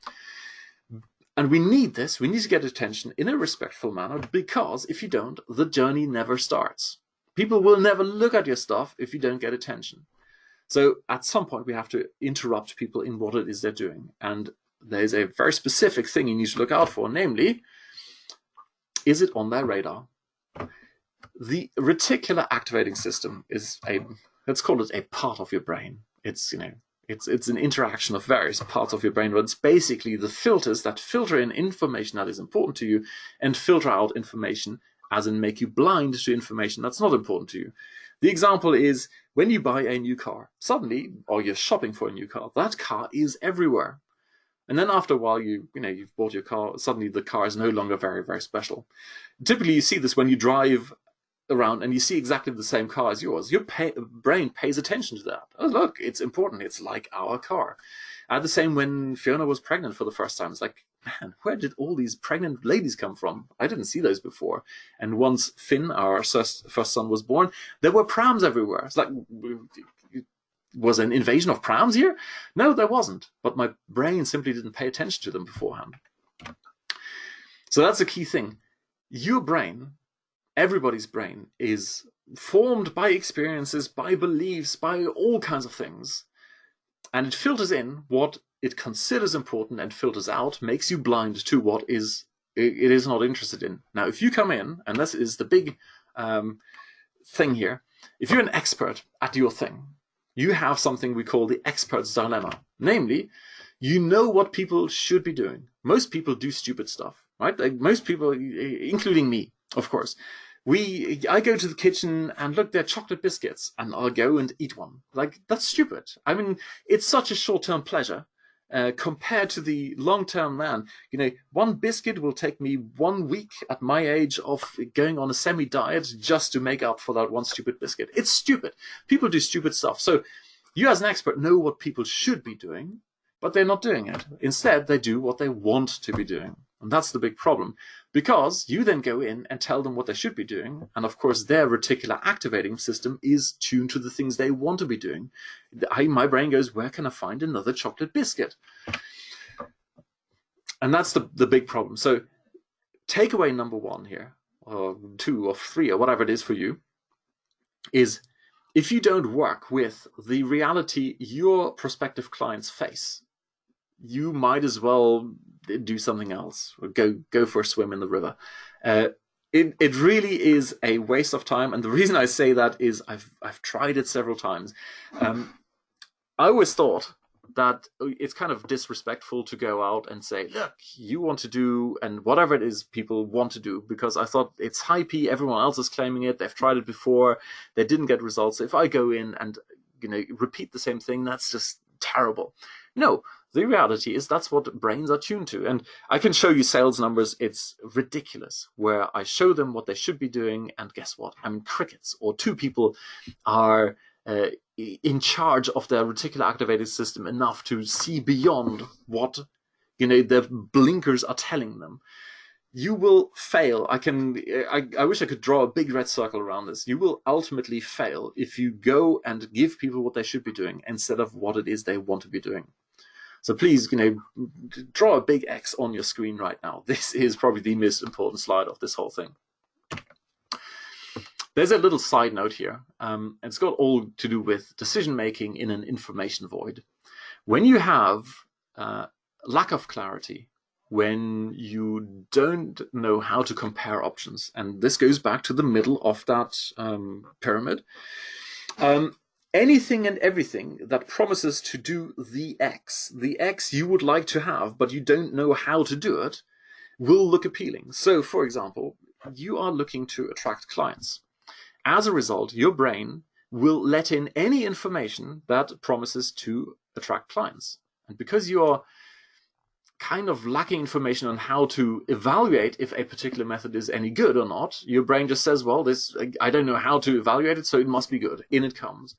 And we need this. We need to get attention in a respectful manner, because if you don't, the journey never starts. People will never look at your stuff if you don't get attention. So at some point, we have to interrupt people in what it is they're doing. And there's a very specific thing you need to look out for, namely, is it on their radar? The reticular activating system is let's call it a part of your brain. It's an interaction of various parts of your brain, but it's basically the filters that filter in information that is important to you and filter out information, as in make you blind to information that's not important to you. The example is when you buy a new car, suddenly, or you're shopping for a new car, that car is everywhere. And then after a while, you've bought your car, suddenly the car is no longer very, very special. Typically, you see this when you drive around and you see exactly the same car as yours. Your brain pays attention to that. Oh, look, it's important. It's like our car. The same when Fiona was pregnant for the first time. It's like, man, where did all these pregnant ladies come from? I didn't see those before. And once Finn, our first son, was born, there were prams everywhere. It's like, was an invasion of prams here? No, there wasn't. But my brain simply didn't pay attention to them beforehand. So that's a key thing. Your brain, everybody's brain, is formed by experiences, by beliefs, by all kinds of things. And it filters in what it considers important and filters out, makes you blind to what it is not interested in. Now, if you come in, and this is the big thing here, if you're an expert at your thing, you have something we call the expert's dilemma. Namely, you know what people should be doing. Most people do stupid stuff, right? Like most people, including me, of course. I go to the kitchen and look, there are chocolate biscuits, and I'll go and eat one. Like, that's stupid. I mean, it's such a short-term pleasure compared to the long-term man. One biscuit will take me 1 week at my age of going on a semi-diet just to make up for that one stupid biscuit. It's stupid. People do stupid stuff. So you as an expert know what people should be doing, but they're not doing it. Instead, they do what they want to be doing. And that's the big problem, because you then go in and tell them what they should be doing. And of course, their reticular activating system is tuned to the things they want to be doing. My brain goes, where can I find another chocolate biscuit? And that's the big problem. So takeaway number one here, or 2 or 3 or whatever it is for you, is if you don't work with the reality your prospective clients face, you might as well do something else, or go for a swim in the river. It really is a waste of time, and the reason I say that is I've tried it several times. I always thought that it's kind of disrespectful to go out and say, look, you want to do, and whatever it is people want to do, because I thought it's hypey, everyone else is claiming it, they've tried it before, they didn't get results. If I go in and repeat the same thing, that's just terrible. No, the reality is that's what brains are tuned to. And I can show you sales numbers. It's ridiculous, where I show them what they should be doing, and guess what? I mean, crickets, or 2 people are in charge of their reticular activating system enough to see beyond what their blinkers are telling them, you will fail. I wish I could draw a big red circle around this. You will ultimately fail if you go and give people what they should be doing instead of what it is they want to be doing. So please, draw a big X on your screen right now. This is probably the most important slide of this whole thing. There's a little side note here. It's got all to do with decision making in an information void. When you have lack of clarity, when you don't know how to compare options, and this goes back to the middle of that pyramid, anything and everything that promises to do the X you would like to have, but you don't know how to do it, will look appealing. So, for example, you are looking to attract clients. As a result, your brain will let in any information that promises to attract clients. And because you are kind of lacking information on how to evaluate if a particular method is any good or not, your brain just says, well, I don't know how to evaluate it, so it must be good. In it comes.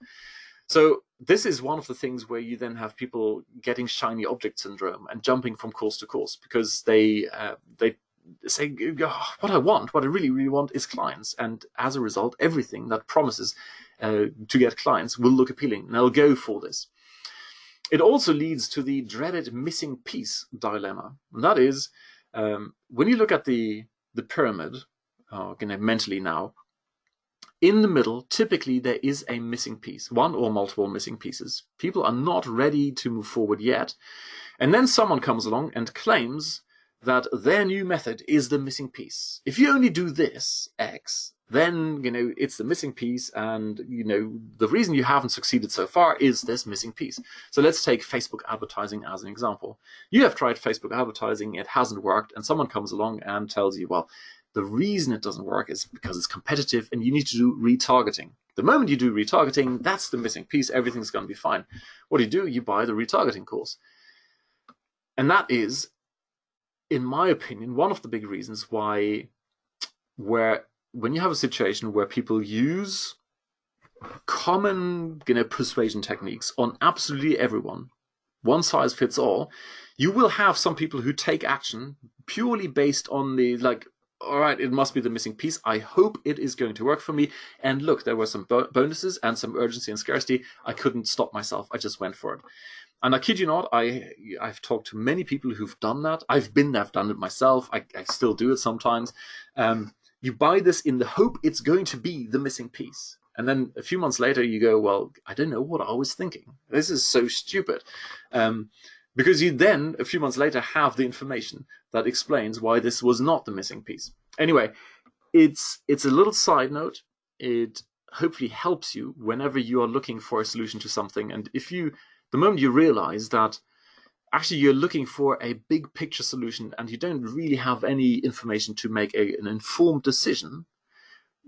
So this is one of the things where you then have people getting shiny object syndrome and jumping from course to course because they say, oh, what I really, really want is clients. And as a result, everything that promises to get clients will look appealing, and they'll go for this. It also leads to the dreaded missing piece dilemma. And that is, when you look at the pyramid, mentally now, in the middle, typically there is a missing piece, one or multiple missing pieces. People are not ready to move forward yet. And then someone comes along and claims that their new method is the missing piece. If you only do this, X, then, it's the missing piece, and, the reason you haven't succeeded so far is this missing piece. So let's take Facebook advertising as an example. You have tried Facebook advertising, it hasn't worked, and someone comes along and tells you, well, the reason it doesn't work is because it's competitive and you need to do retargeting. The moment you do retargeting, that's the missing piece, everything's going to be fine. What do? You buy the retargeting course. And that is, in my opinion, one of the big reasons why when you have a situation where people use common persuasion techniques on absolutely everyone, one size fits all, you will have some people who take action purely based on the, all right, it must be the missing piece. I hope it is going to work for me. And look, there were some bonuses and some urgency and scarcity. I couldn't stop myself. I just went for it. And I kid you not, I've talked to many people who've done that. I've done it myself. I still do it sometimes. You buy this in the hope it's going to be the missing piece. And then a few months later, you go, well, I don't know what I was thinking. This is so stupid. Because you then, a few months later, have the information that explains why this was not the missing piece. Anyway, it's a little side note. It hopefully helps you whenever you are looking for a solution to something. And the moment you realize that actually you're looking for a big picture solution and you don't really have any information to make an informed decision,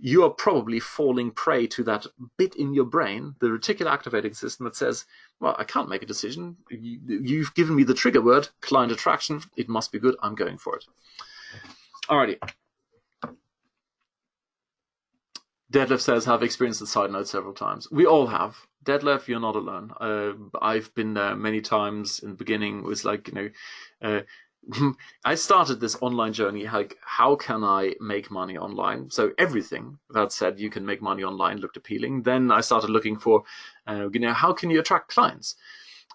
you are probably falling prey to that bit in your brain, the reticular activating system, that says, well, I can't make a decision. You've given me the trigger word, client attraction. It must be good. I'm going for it. Alrighty. Detlef says, I've experienced the side note several times. We all have. Detlef, you're not alone. I've been there many times. In the beginning, it was like, I started this online journey, like, how can I make money online? So everything that said you can make money online looked appealing. Then I started looking for, how can you attract clients?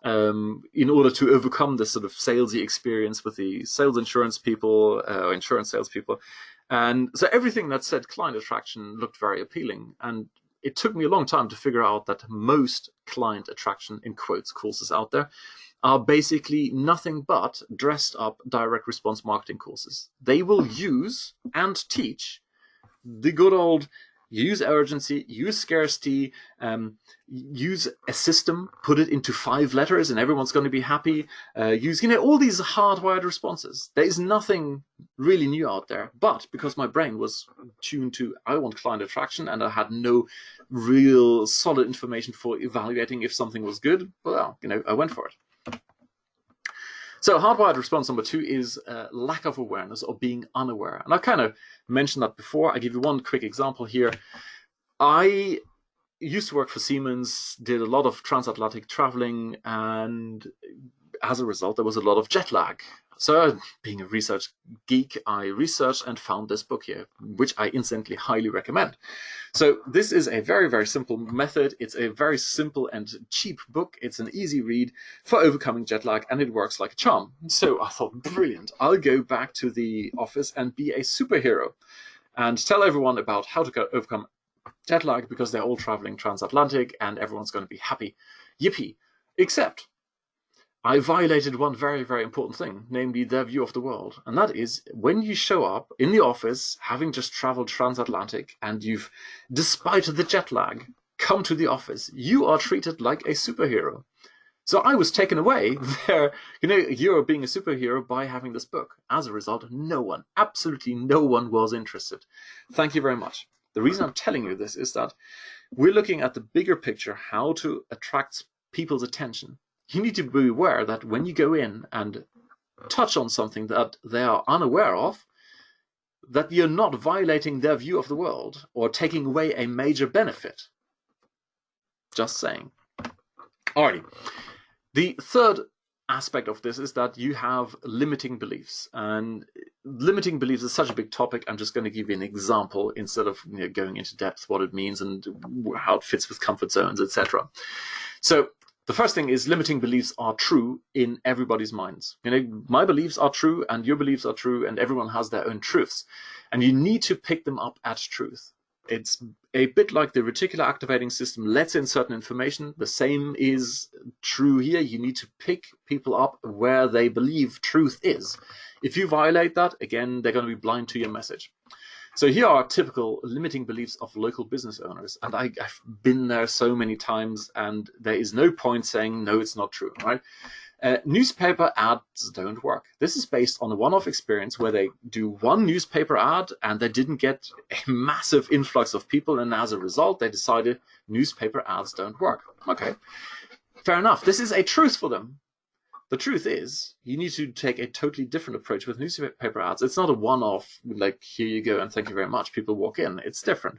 In order to overcome this sort of salesy experience with the sales insurance people, insurance salespeople. And so everything that said client attraction looked very appealing. And it took me a long time to figure out that most client attraction, in quotes, courses out there are basically nothing but dressed up direct response marketing courses. They will use and teach the good old use urgency, use scarcity, use a system, put it into 5 letters and everyone's going to be happy. Use, all these hardwired responses. There is nothing really new out there. But because my brain was tuned to, I want client attraction, and I had no real solid information for evaluating if something was good, well, I went for it. So hardwired response number 2 is lack of awareness or being unaware. And I've kind of mentioned that before. I give you one quick example here. I used to work for Siemens, did a lot of transatlantic traveling, and as a result, there was a lot of jet lag. So, being a research geek, I researched and found this book here, which I instantly highly recommend. So this is a very, very simple method. It's a very simple and cheap book. It's an easy read for overcoming jet lag, and it works like a charm. So I thought, brilliant, I'll go back to the office and be a superhero and tell everyone about how to overcome jet lag, because they're all traveling transatlantic and everyone's going to be happy. Yippee. Except I violated one very, very important thing, namely their view of the world. And that is, when you show up in the office, having just traveled transatlantic, and you've, despite the jet lag, come to the office, you are treated like a superhero. So I was taken away there. You're being a superhero by having this book. As a result, no one, absolutely no one was interested. Thank you very much. The reason I'm telling you this is that we're looking at the bigger picture, how to attract people's attention. You need to be aware that when you go in and touch on something that they are unaware of, that you're not violating their view of the world or taking away a major benefit. Just saying. Alrighty. The third aspect of this is that you have limiting beliefs. And limiting beliefs is such a big topic, I'm just going to give you an example instead of going into depth what it means and how it fits with comfort zones, etc. So the first thing is, limiting beliefs are true in everybody's minds. My beliefs are true and your beliefs are true, and everyone has their own truths. And you need to pick them up as truth. It's a bit like the reticular activating system lets in certain information. The same is true here. You need to pick people up where they believe truth is. If you violate that, again, they're going to be blind to your message. So here are typical limiting beliefs of local business owners. And I've been there so many times, and there is no point saying, no, it's not true, right? Newspaper ads don't work. This is based on a one-off experience where they do one newspaper ad and they didn't get a massive influx of people, and as a result they decided newspaper ads don't work. Okay, fair enough. This is a truth for them. The truth is, you need to take a totally different approach with newspaper ads. It's not a one-off, like, here you go and thank you very much, people walk in. It's different.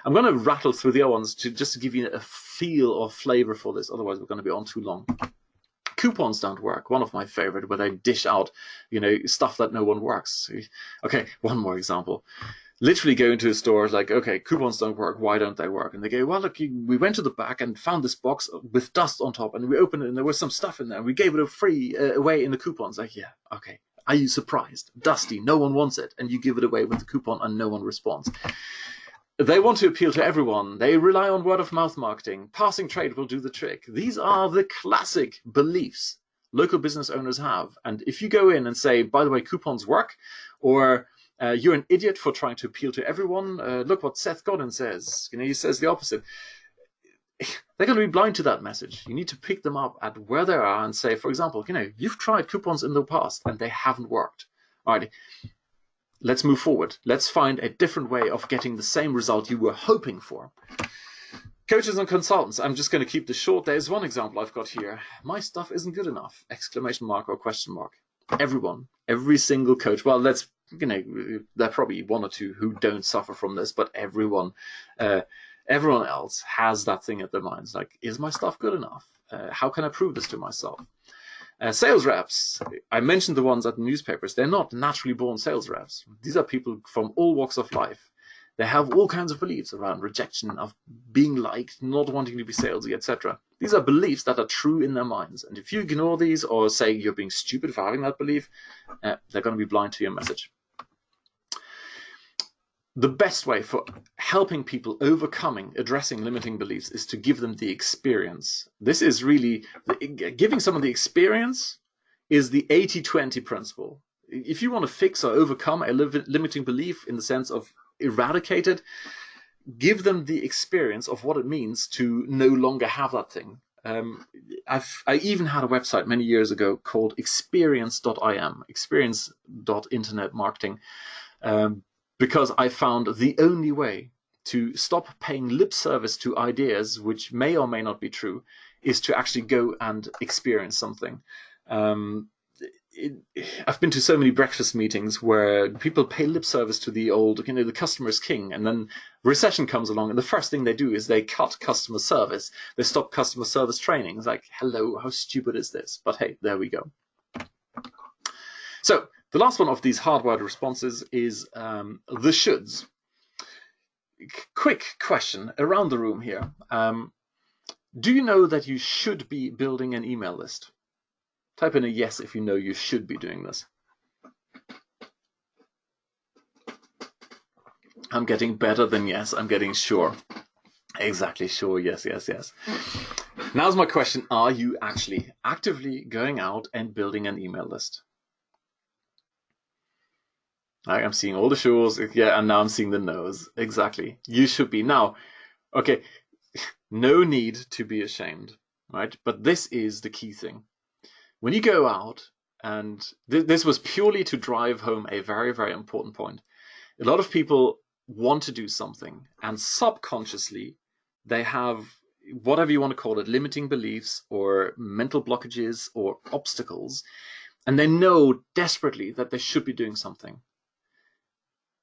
I'm going to rattle through the other ones just to give you a feel or flavor for this, otherwise we're going to be on too long. Coupons don't work. One of my favorite, where they dish out, stuff that no one works. Okay, one more example. Literally go into a store, like, okay, coupons don't work. Why don't they work? And they go, well, look, we went to the back and found this box with dust on top, and we opened it, and there was some stuff in there. And we gave it free away in the coupons. Like, yeah, okay. Are you surprised? Dusty, no one wants it, and you give it away with the coupon, and no one responds. They want to appeal to everyone. They rely on word-of-mouth marketing. Passing trade will do the trick. These are the classic beliefs local business owners have. And if you go in and say, by the way, coupons work, or you're an idiot for trying to appeal to everyone, look what Seth Godin says. He says the opposite. They're going to be blind to that message. You need to pick them up at where they are and say, for example, you've tried coupons in the past and they haven't worked. All right. Let's move forward. Let's find a different way of getting the same result you were hoping for. Coaches and consultants. I'm just going to keep this short. There's one example I've got here. My stuff isn't good enough. Exclamation mark or question mark. Everyone, every single coach. Well, there are probably one or two who don't suffer from this, but everyone else has that thing at their minds. Like, is my stuff good enough? How can I prove this to myself? Sales reps, I mentioned the ones at the newspapers. They're not naturally born sales reps. These are people from all walks of life. They have all kinds of beliefs around rejection, of being liked, not wanting to be salesy, etc. These are beliefs that are true in their minds. And if you ignore these or say you're being stupid for having that belief, they're going to be blind to your message. The best way for helping people addressing limiting beliefs is to give them the experience. This is really, giving someone the experience is the 80-20 principle. If you want to fix or overcome a limiting belief in the sense of eradicate it, give them the experience of what it means to no longer have that thing. I even had a website many years ago called experience.im, experience.internet marketing, because I found the only way to stop paying lip service to ideas which may or may not be true is to actually go and experience something. I've been to so many breakfast meetings where people pay lip service to the old, the customer is king, and then recession comes along, and the first thing they do is they cut customer service. They stop customer service training. It's like, hello, how stupid is this? But hey, there we go. So the last one of these hardwired responses is the shoulds. Quick question around the room here. Do you know that you should be building an email list? Type in a yes if you know you should be doing this. I'm getting better than yes. I'm getting sure. Exactly, sure. Yes, yes, yes. Now's my question. Are you actually actively going out and building an email list? I'm seeing all the sures. Yeah, and now I'm seeing the no's. Exactly. You should be. Now, okay, no need to be ashamed, right? But this is the key thing. When you go out, and this was purely to drive home a very, very important point. A lot of people want to do something, and subconsciously they have, whatever you want to call it, limiting beliefs or mental blockages or obstacles, and they know desperately that they should be doing something.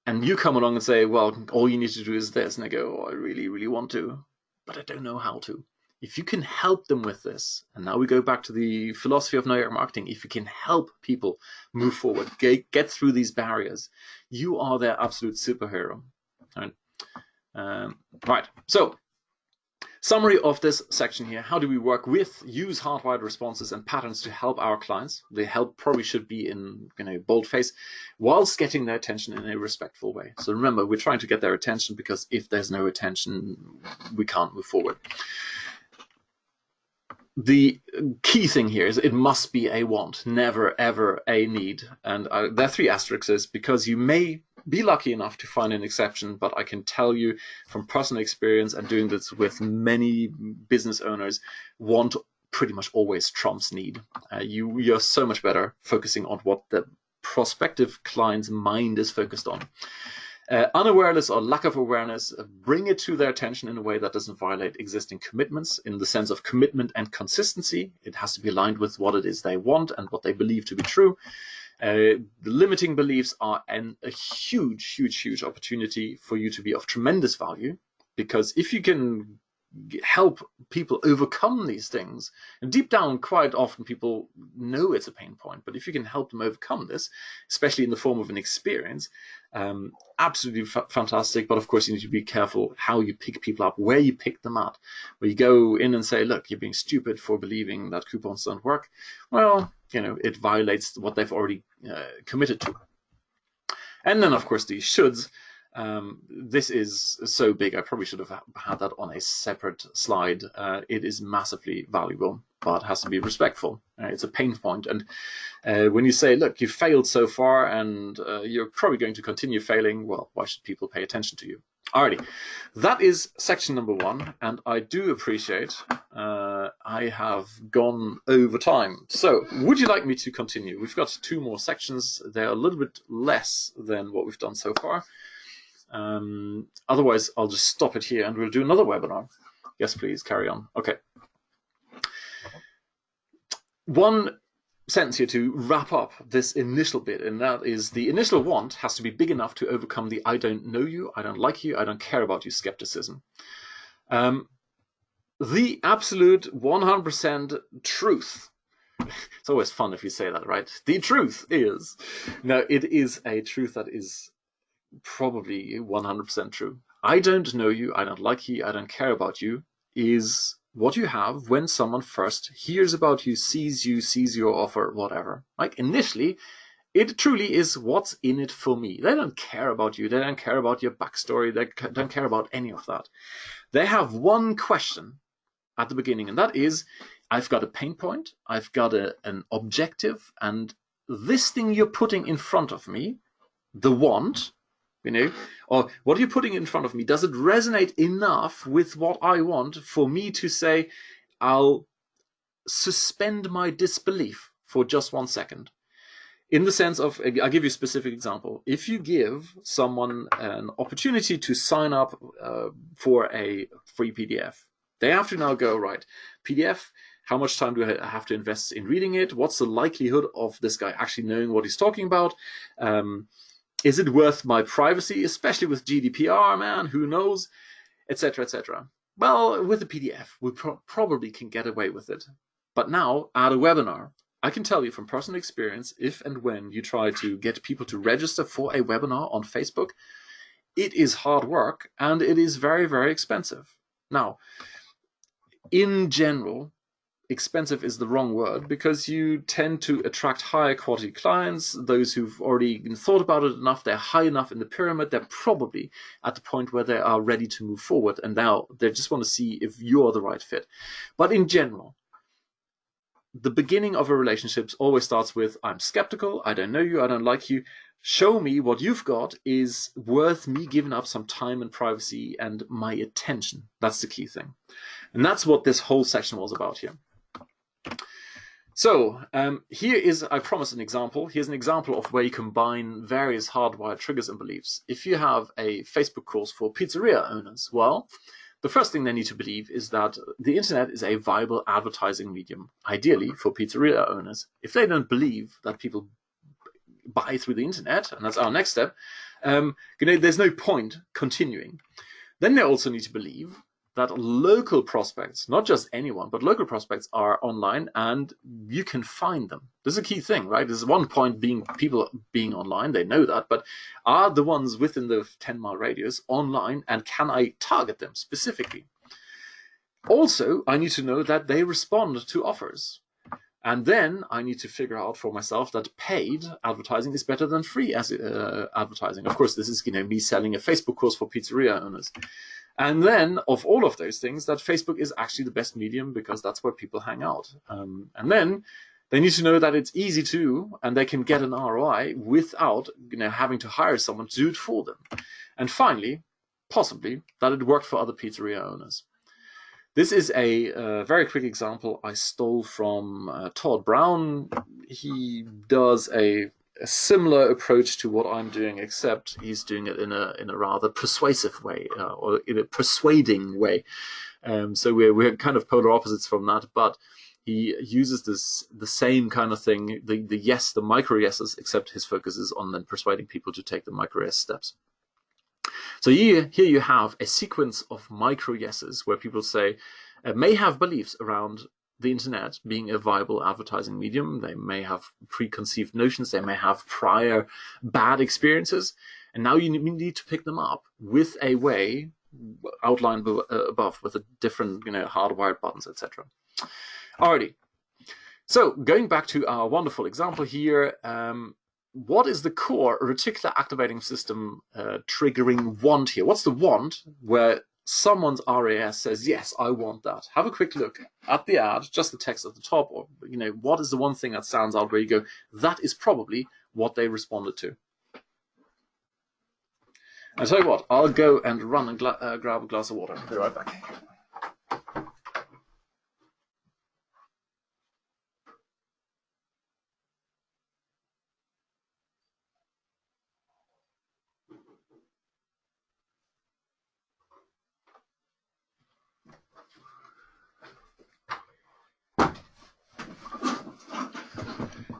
And you come along and say, well, all you need to do is this, and they go, oh, I really, really want to, but I don't know how to. If you can help them with this, and now we go back to the philosophy of Yuck Marketing, if you can help people move forward, get through these barriers, you are their absolute superhero. Right. So, summary of this section here. How do we work with, use hardwired responses and patterns to help our clients? The help probably should be in boldface, whilst getting their attention in a respectful way. So remember, we're trying to get their attention, because if there's no attention, we can't move forward. The key thing here is it must be a want, never ever a need. And there are 3 asterisks, because you may be lucky enough to find an exception, but I can tell you from personal experience and doing this with many business owners, want pretty much always trumps need. You're so much better focusing on what the prospective client's mind is focused on. Unawareness or lack of awareness, bring it to their attention in a way that doesn't violate existing commitments, in the sense of commitment and consistency. It has to be aligned with what it is they want and what they believe to be true. The limiting beliefs are a huge, huge, huge opportunity for you to be of tremendous value, because if you can help people overcome these things, and deep down quite often people know it's a pain point, but if you can help them overcome this, especially in the form of an experience, absolutely fantastic. But of course you need to be careful how you pick people up, where you pick them up. Where you go in and say, look, you're being stupid for believing that coupons don't work, well, it violates what they've already committed to. And then of course these shoulds. This is so big, I probably should have had that on a separate slide. It is massively valuable, but has to be respectful. It's a pain point. And when you say, look, you've failed so far and you're probably going to continue failing, well, why should people pay attention to you? Alrighty, that is section number 1, and I do appreciate I have gone over time. So, would you like me to continue? We've got 2 more sections. They're a little bit less than what we've done so far. Otherwise, I'll just stop it here and we'll do another webinar. Yes, please, carry on. Okay. One sentence here to wrap up this initial bit, and that is the initial want has to be big enough to overcome the I don't know you, I don't like you, I don't care about you skepticism. The absolute 100% truth. It's always fun if you say that, right? The truth is, no, it is a truth that is probably 100% true. I don't know you, I don't like you, I don't care about you is what you have when someone first hears about you, sees your offer, whatever. Like initially, it truly is what's in it for me. They don't care about you, they don't care about your backstory, they don't care about any of that. They have one question at the beginning, and that is, I've got a pain point, I've got an objective, and this thing you're putting in front of me, the want, or what are you putting in front of me? Does it resonate enough with what I want for me to say, I'll suspend my disbelief for just 1 second? In the sense of, I'll give you a specific example. If you give someone an opportunity to sign up for a free PDF, they have to now go, right, PDF, How much time do I have to invest in reading it? What's the likelihood of this guy actually knowing what he's talking about? Is it worth my privacy, especially with GDPR, man? Who knows? Etc., etc. Well, with a PDF, we probably can get away with it. But now, at a webinar, I can tell you from personal experience, if and when you try to get people to register for a webinar on Facebook, it is hard work and it is very, very expensive. Now, in general, expensive is the wrong word, because you tend to attract higher quality clients, those who've already thought about it enough, they're high enough in the pyramid, they're probably at the point where they are ready to move forward, and now they just want to see if you're the right fit. But in general, the beginning of a relationship always starts with, I'm skeptical, I don't know you, I don't like you, show me what you've got is worth me giving up some time and privacy and my attention. That's the key thing. And that's what this whole section was about here. So here is, I promised an example. Here's an example of where you combine various hardwired triggers and beliefs. If you have a Facebook course for pizzeria owners, well, the first thing they need to believe is that the internet is a viable advertising medium, ideally for pizzeria owners. If they don't believe that people buy through the internet, and that's our next step, there's no point continuing. Then they also need to believe that local prospects, not just anyone, but local prospects are online and you can find them. This is a key thing, right? There's one point being people being online, they know that, but are the ones within the 10-mile radius online, and can I target them specifically? Also, I need to know that they respond to offers. And then I need to figure out for myself that paid advertising is better than free advertising. Of course, this is me selling a Facebook course for pizzeria owners. And then, of all of those things, that Facebook is actually the best medium because that's where people hang out. And then they need to know that it's easy to, and they can get an ROI without having to hire someone to do it for them. And finally, possibly, that it worked for other pizzeria owners. This is a very quick example I stole from Todd Brown. He does a similar approach to what I'm doing, except he's doing it in a rather persuasive way, or in a persuading way. So we're kind of polar opposites from that, but he uses the same kind of thing, the micro yeses, except his focus is on then persuading people to take the micro yes steps. So here you have a sequence of micro yeses where people say may have beliefs around the internet being a viable advertising medium. They may have preconceived notions. They may have prior bad experiences. And now you need to pick them up with a way outlined above with a different, hardwired buttons, etc. Alrighty. So going back to our wonderful example here, what is the core reticular activating system triggering want here? What's the want where someone's RAS says, yes, I want that? Have a quick look at the ad, just the text at the top, or what is the one thing that stands out where you go, that is probably what they responded to. I'll tell you what, I'll go and run and grab a glass of water. I'll be right back.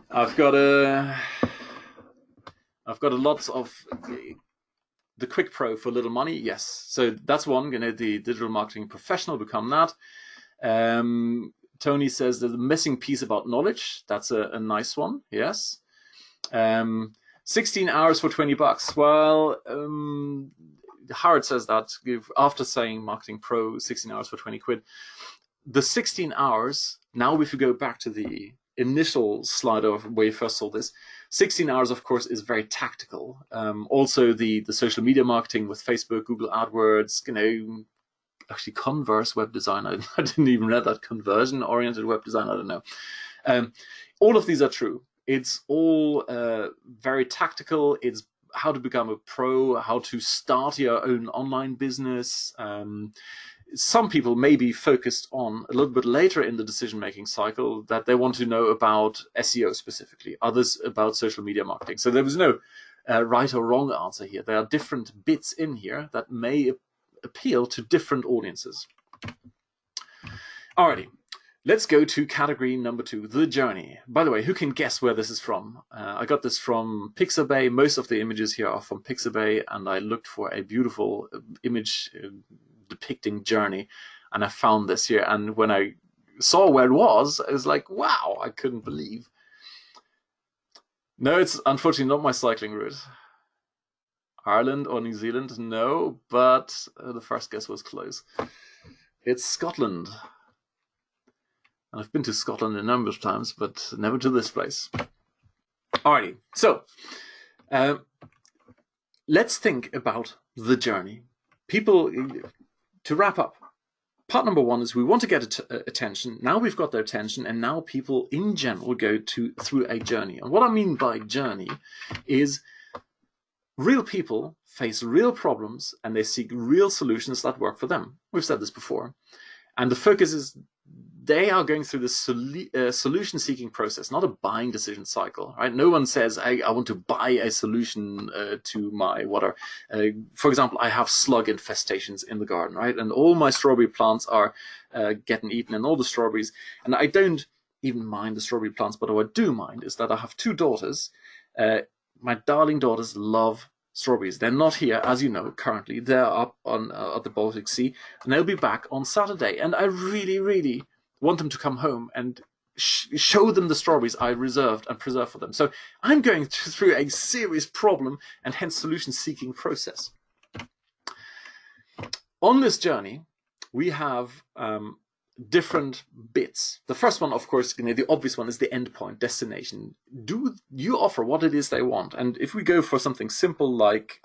I've got lots of the Quick Pro for little money. Yes, so that's one. The digital marketing professional, become that. Tony says there's a missing piece about knowledge. That's a nice one. Yes. 16 hours for $20. Well, Howard says that after saying Marketing Pro, 16 hours for 20 quid. The 16 hours. Now, if you go back to the initial slide of where you first saw this, 16 hours, of course, is very tactical. Also, the social media marketing with Facebook, Google AdWords, actually Converse web design. I didn't even read that. Conversion-oriented web design. I don't know. All of these are true. It's all very tactical. It's how to become a pro, how to start your own online business. Some people may be focused on a little bit later in the decision-making cycle that they want to know about SEO specifically, others about social media marketing. So there was no right or wrong answer here. There are different bits in here that may appeal to different audiences. Alrighty, let's go to category number 2, the journey. By the way, who can guess where this is from? I got this from Pixabay. Most of the images here are from Pixabay, and I looked for a beautiful image depicting journey, and I found this here. And when I saw where it was, I was like, wow, I couldn't believe. No, it's unfortunately not my cycling route. Ireland or New Zealand? No, but the first guess was close. It's Scotland. And I've been to Scotland a number of times, but never to this place. Alrighty, so let's think about the journey. People, to wrap up, part number 1 is we want to get attention. Now we've got their attention, and now people in general go through a journey. And what I mean by journey is real people face real problems, and they seek real solutions that work for them. We've said this before. And the focus is they are going through the solution-seeking process, not a buying decision cycle, right? No one says, I want to buy a solution to my whatever. For example, I have slug infestations in the garden, right? And all my strawberry plants are getting eaten, and all the strawberries. And I don't even mind the strawberry plants, but what I do mind is that I have 2 daughters. My darling daughters love strawberries. They're not here, as you know, currently. They're up on at the Baltic Sea, and they'll be back on Saturday. And I really, really want them to come home and show them the strawberries I reserved and preserved for them. So I'm going through a serious problem and hence solution-seeking process. On this journey, we have different bits. The first one, of course, the obvious one is the endpoint, destination. Do you offer what it is they want? And if we go for something simple like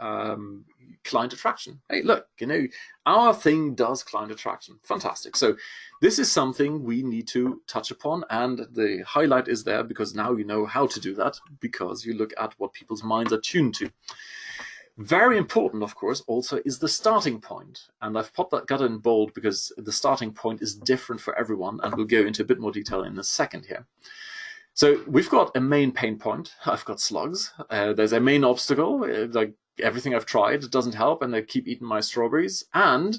client attraction, hey, look, our thing does client attraction. Fantastic. So this is something we need to touch upon, and the highlight is there because now you know how to do that, because you look at what people's minds are tuned to. Very important, of course, also is the starting point. And I've got it in bold because the starting point is different for everyone, and we'll go into a bit more detail in a second here. So we've got a main pain point. I've got slugs. There's a main obstacle. Like everything I've tried doesn't help, and they keep eating my strawberries. And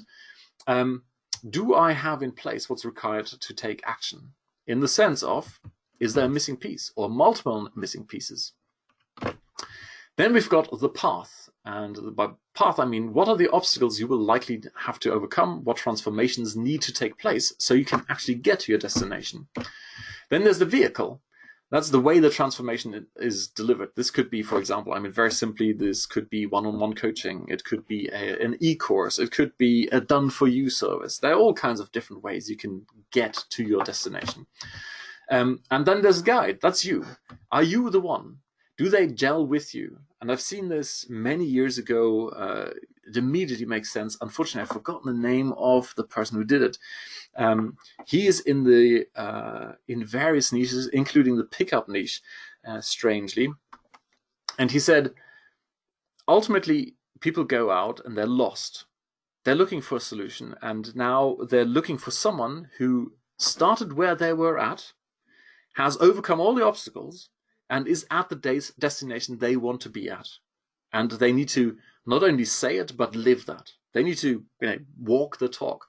do I have in place what's required to take action? In the sense of, is there a missing piece or multiple missing pieces? Then we've got the path. And by path, I mean, what are the obstacles you will likely have to overcome? What transformations need to take place so you can actually get to your destination? Then there's the vehicle. That's the way the transformation is delivered. This could be, for example, very simply, this could be one-on-one coaching. It could be an e-course. It could be a done-for-you service. There are all kinds of different ways you can get to your destination. And then there's a guide. That's you. Are you the one? Do they gel with you? And I've seen this many years ago. It immediately makes sense. Unfortunately, I've forgotten the name of the person who did it. He is in various niches, including the pickup niche, strangely. And he said, ultimately, people go out and they're lost. They're looking for a solution. And now they're looking for someone who started where they were at, has overcome all the obstacles, and is at the destination they want to be at. And they need to not only say it, but live that. They need to walk the talk.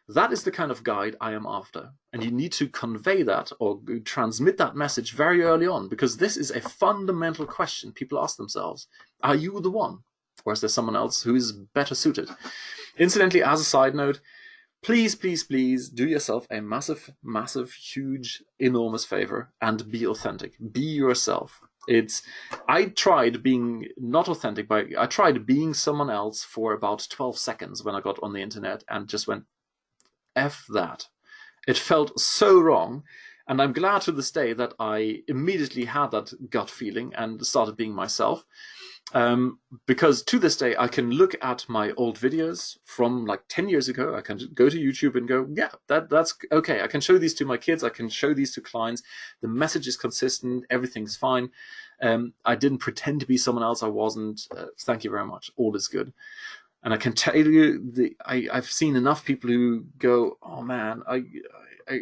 That is the kind of guide I am after. And you need to convey that or transmit that message very early on, because this is a fundamental question people ask themselves. Are you the one? Or is there someone else who is better suited? Incidentally, as a side note, please, please, please do yourself a massive, massive, huge, enormous favor and be authentic. Be yourself. I tried being not authentic, but I tried being someone else for about 12 seconds when I got on the internet and just went, F that. It felt so wrong. And I'm glad to this day that I immediately had that gut feeling and started being myself. Because to this day, I can look at my old videos from like 10 years ago. I can go to YouTube and go, yeah, that's okay. I can show these to my kids. I can show these to clients. The message is consistent. Everything's fine. I didn't pretend to be someone else. I wasn't. Thank you very much. All is good. And I can tell you, I've seen enough people who go, oh man, I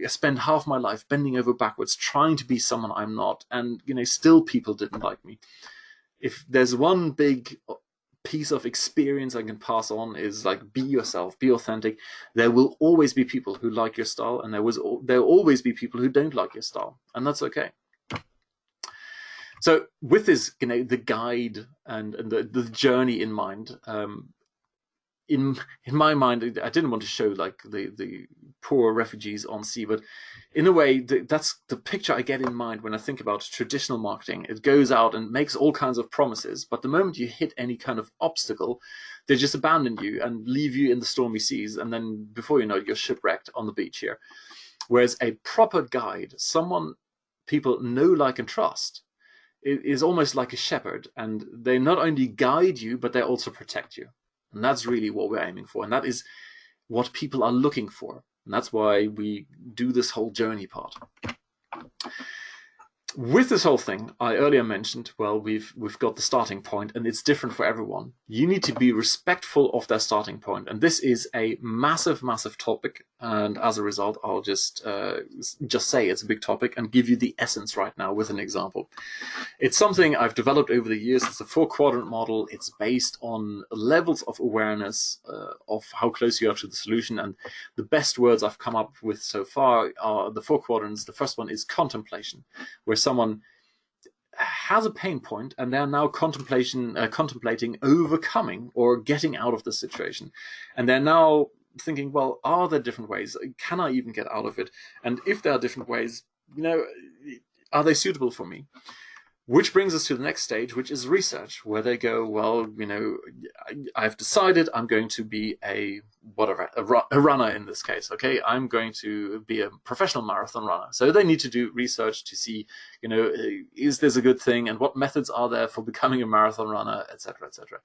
spend half my life bending over backwards trying to be someone I'm not. And, still people didn't like me. If there's one big piece of experience I can pass on is like, be yourself, be authentic. There will always be people who like your style, and there will always be people who don't like your style, and that's okay. So with this, the guide and the journey in mind, in my mind, I didn't want to show like the poor refugees on sea, but in a way, that's the picture I get in mind when I think about traditional marketing. It goes out and makes all kinds of promises, but the moment you hit any kind of obstacle, they just abandon you and leave you in the stormy seas, and then before you know it, you're shipwrecked on the beach here. Whereas a proper guide, someone people know, like, and trust, is almost like a shepherd, and they not only guide you, but they also protect you. And that's really what we're aiming for, and that is what people are looking for. And that's why we do this whole journey part. With this whole thing, I earlier mentioned, well, we've got the starting point, and it's different for everyone. You need to be respectful of their starting point, and this is a massive, massive topic. And as a result, I'll just say it's a big topic and give you the essence right now with an example. It's something I've developed over the years. It's a 4-quadrant model. It's based on levels of awareness of how close you are to the solution. And the best words I've come up with so far are the 4 quadrants. The first one is contemplation, where someone has a pain point and they're now contemplating overcoming or getting out of the situation. And they're now thinking, well, are there different ways? Can I even get out of it? And if there are different ways, are they suitable for me? Which brings us to the next stage, which is research, where they go, well, I've decided I'm going to be a runner in this case. Okay, I'm going to be a professional marathon runner. So they need to do research to see, is this a good thing, and what methods are there for becoming a marathon runner, etc., etc.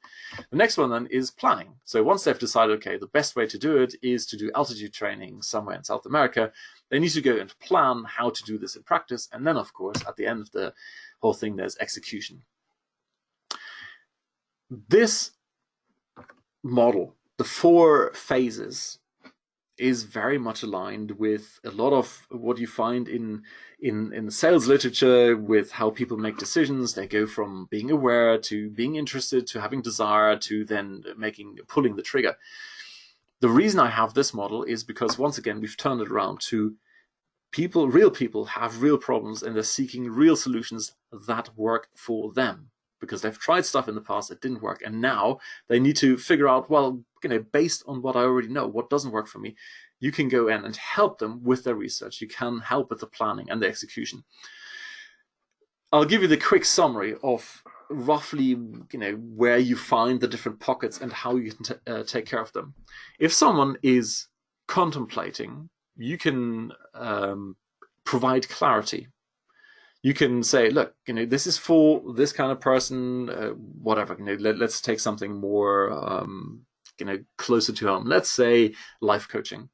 The next one then is planning. So once they've decided, okay, the best way to do it is to do altitude training somewhere in South America, they need to go and plan how to do this in practice. And then, of course, at the end of the whole thing, there's execution. This model, the 4 phases, is very much aligned with a lot of what you find in the sales literature, with how people make decisions. They go from being aware to being interested to having desire to then pulling the trigger. The reason I have this model is because, once again, we've turned it around to real people have real problems, and they're seeking real solutions that work for them, because they've tried stuff in the past that didn't work, and now they need to figure out, well, based on what I already know, what doesn't work for me. You can go in and help them with their research. You can help with the planning and the execution. I'll give you the quick summary of roughly, where you find the different pockets and how you can take care of them. If someone is contemplating, you can provide clarity. You can say, look, this is for this kind of person, whatever. Let's take something more, closer to home. Let's say life coaching.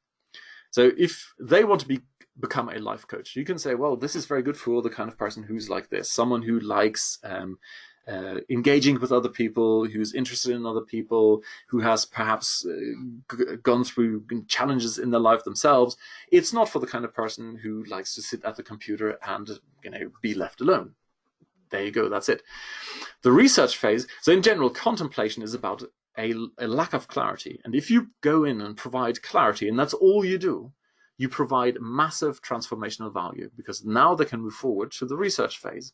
So if they want to become a life coach, you can say, well, this is very good for the kind of person who's like this, someone who likes engaging with other people, who's interested in other people, who has perhaps gone through challenges in their life themselves. It's not for the kind of person who likes to sit at the computer and be left alone. There you go, that's it. The research phase, so in general, contemplation is about a lack of clarity. And if you go in and provide clarity, and that's all you do, you provide massive transformational value, because now they can move forward to the research phase.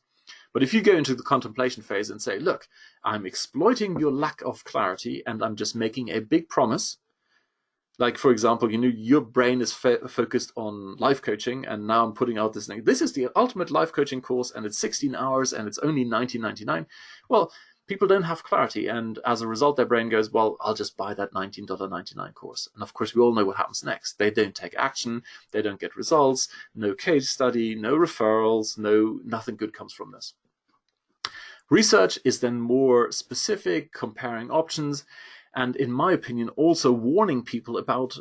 But if you go into the contemplation phase and say, look, I'm exploiting your lack of clarity and I'm just making a big promise, like, for example, your brain is focused on life coaching, and now I'm putting out this thing. This is the ultimate life coaching course, and it's 16 hours and it's only $19.99. Well, people don't have clarity, and as a result, their brain goes, well, I'll just buy that $19.99 course. And of course, we all know what happens next. They don't take action, they don't get results, no case study, no referrals, nothing good comes from this. Research is then more specific, comparing options, and in my opinion, also warning people about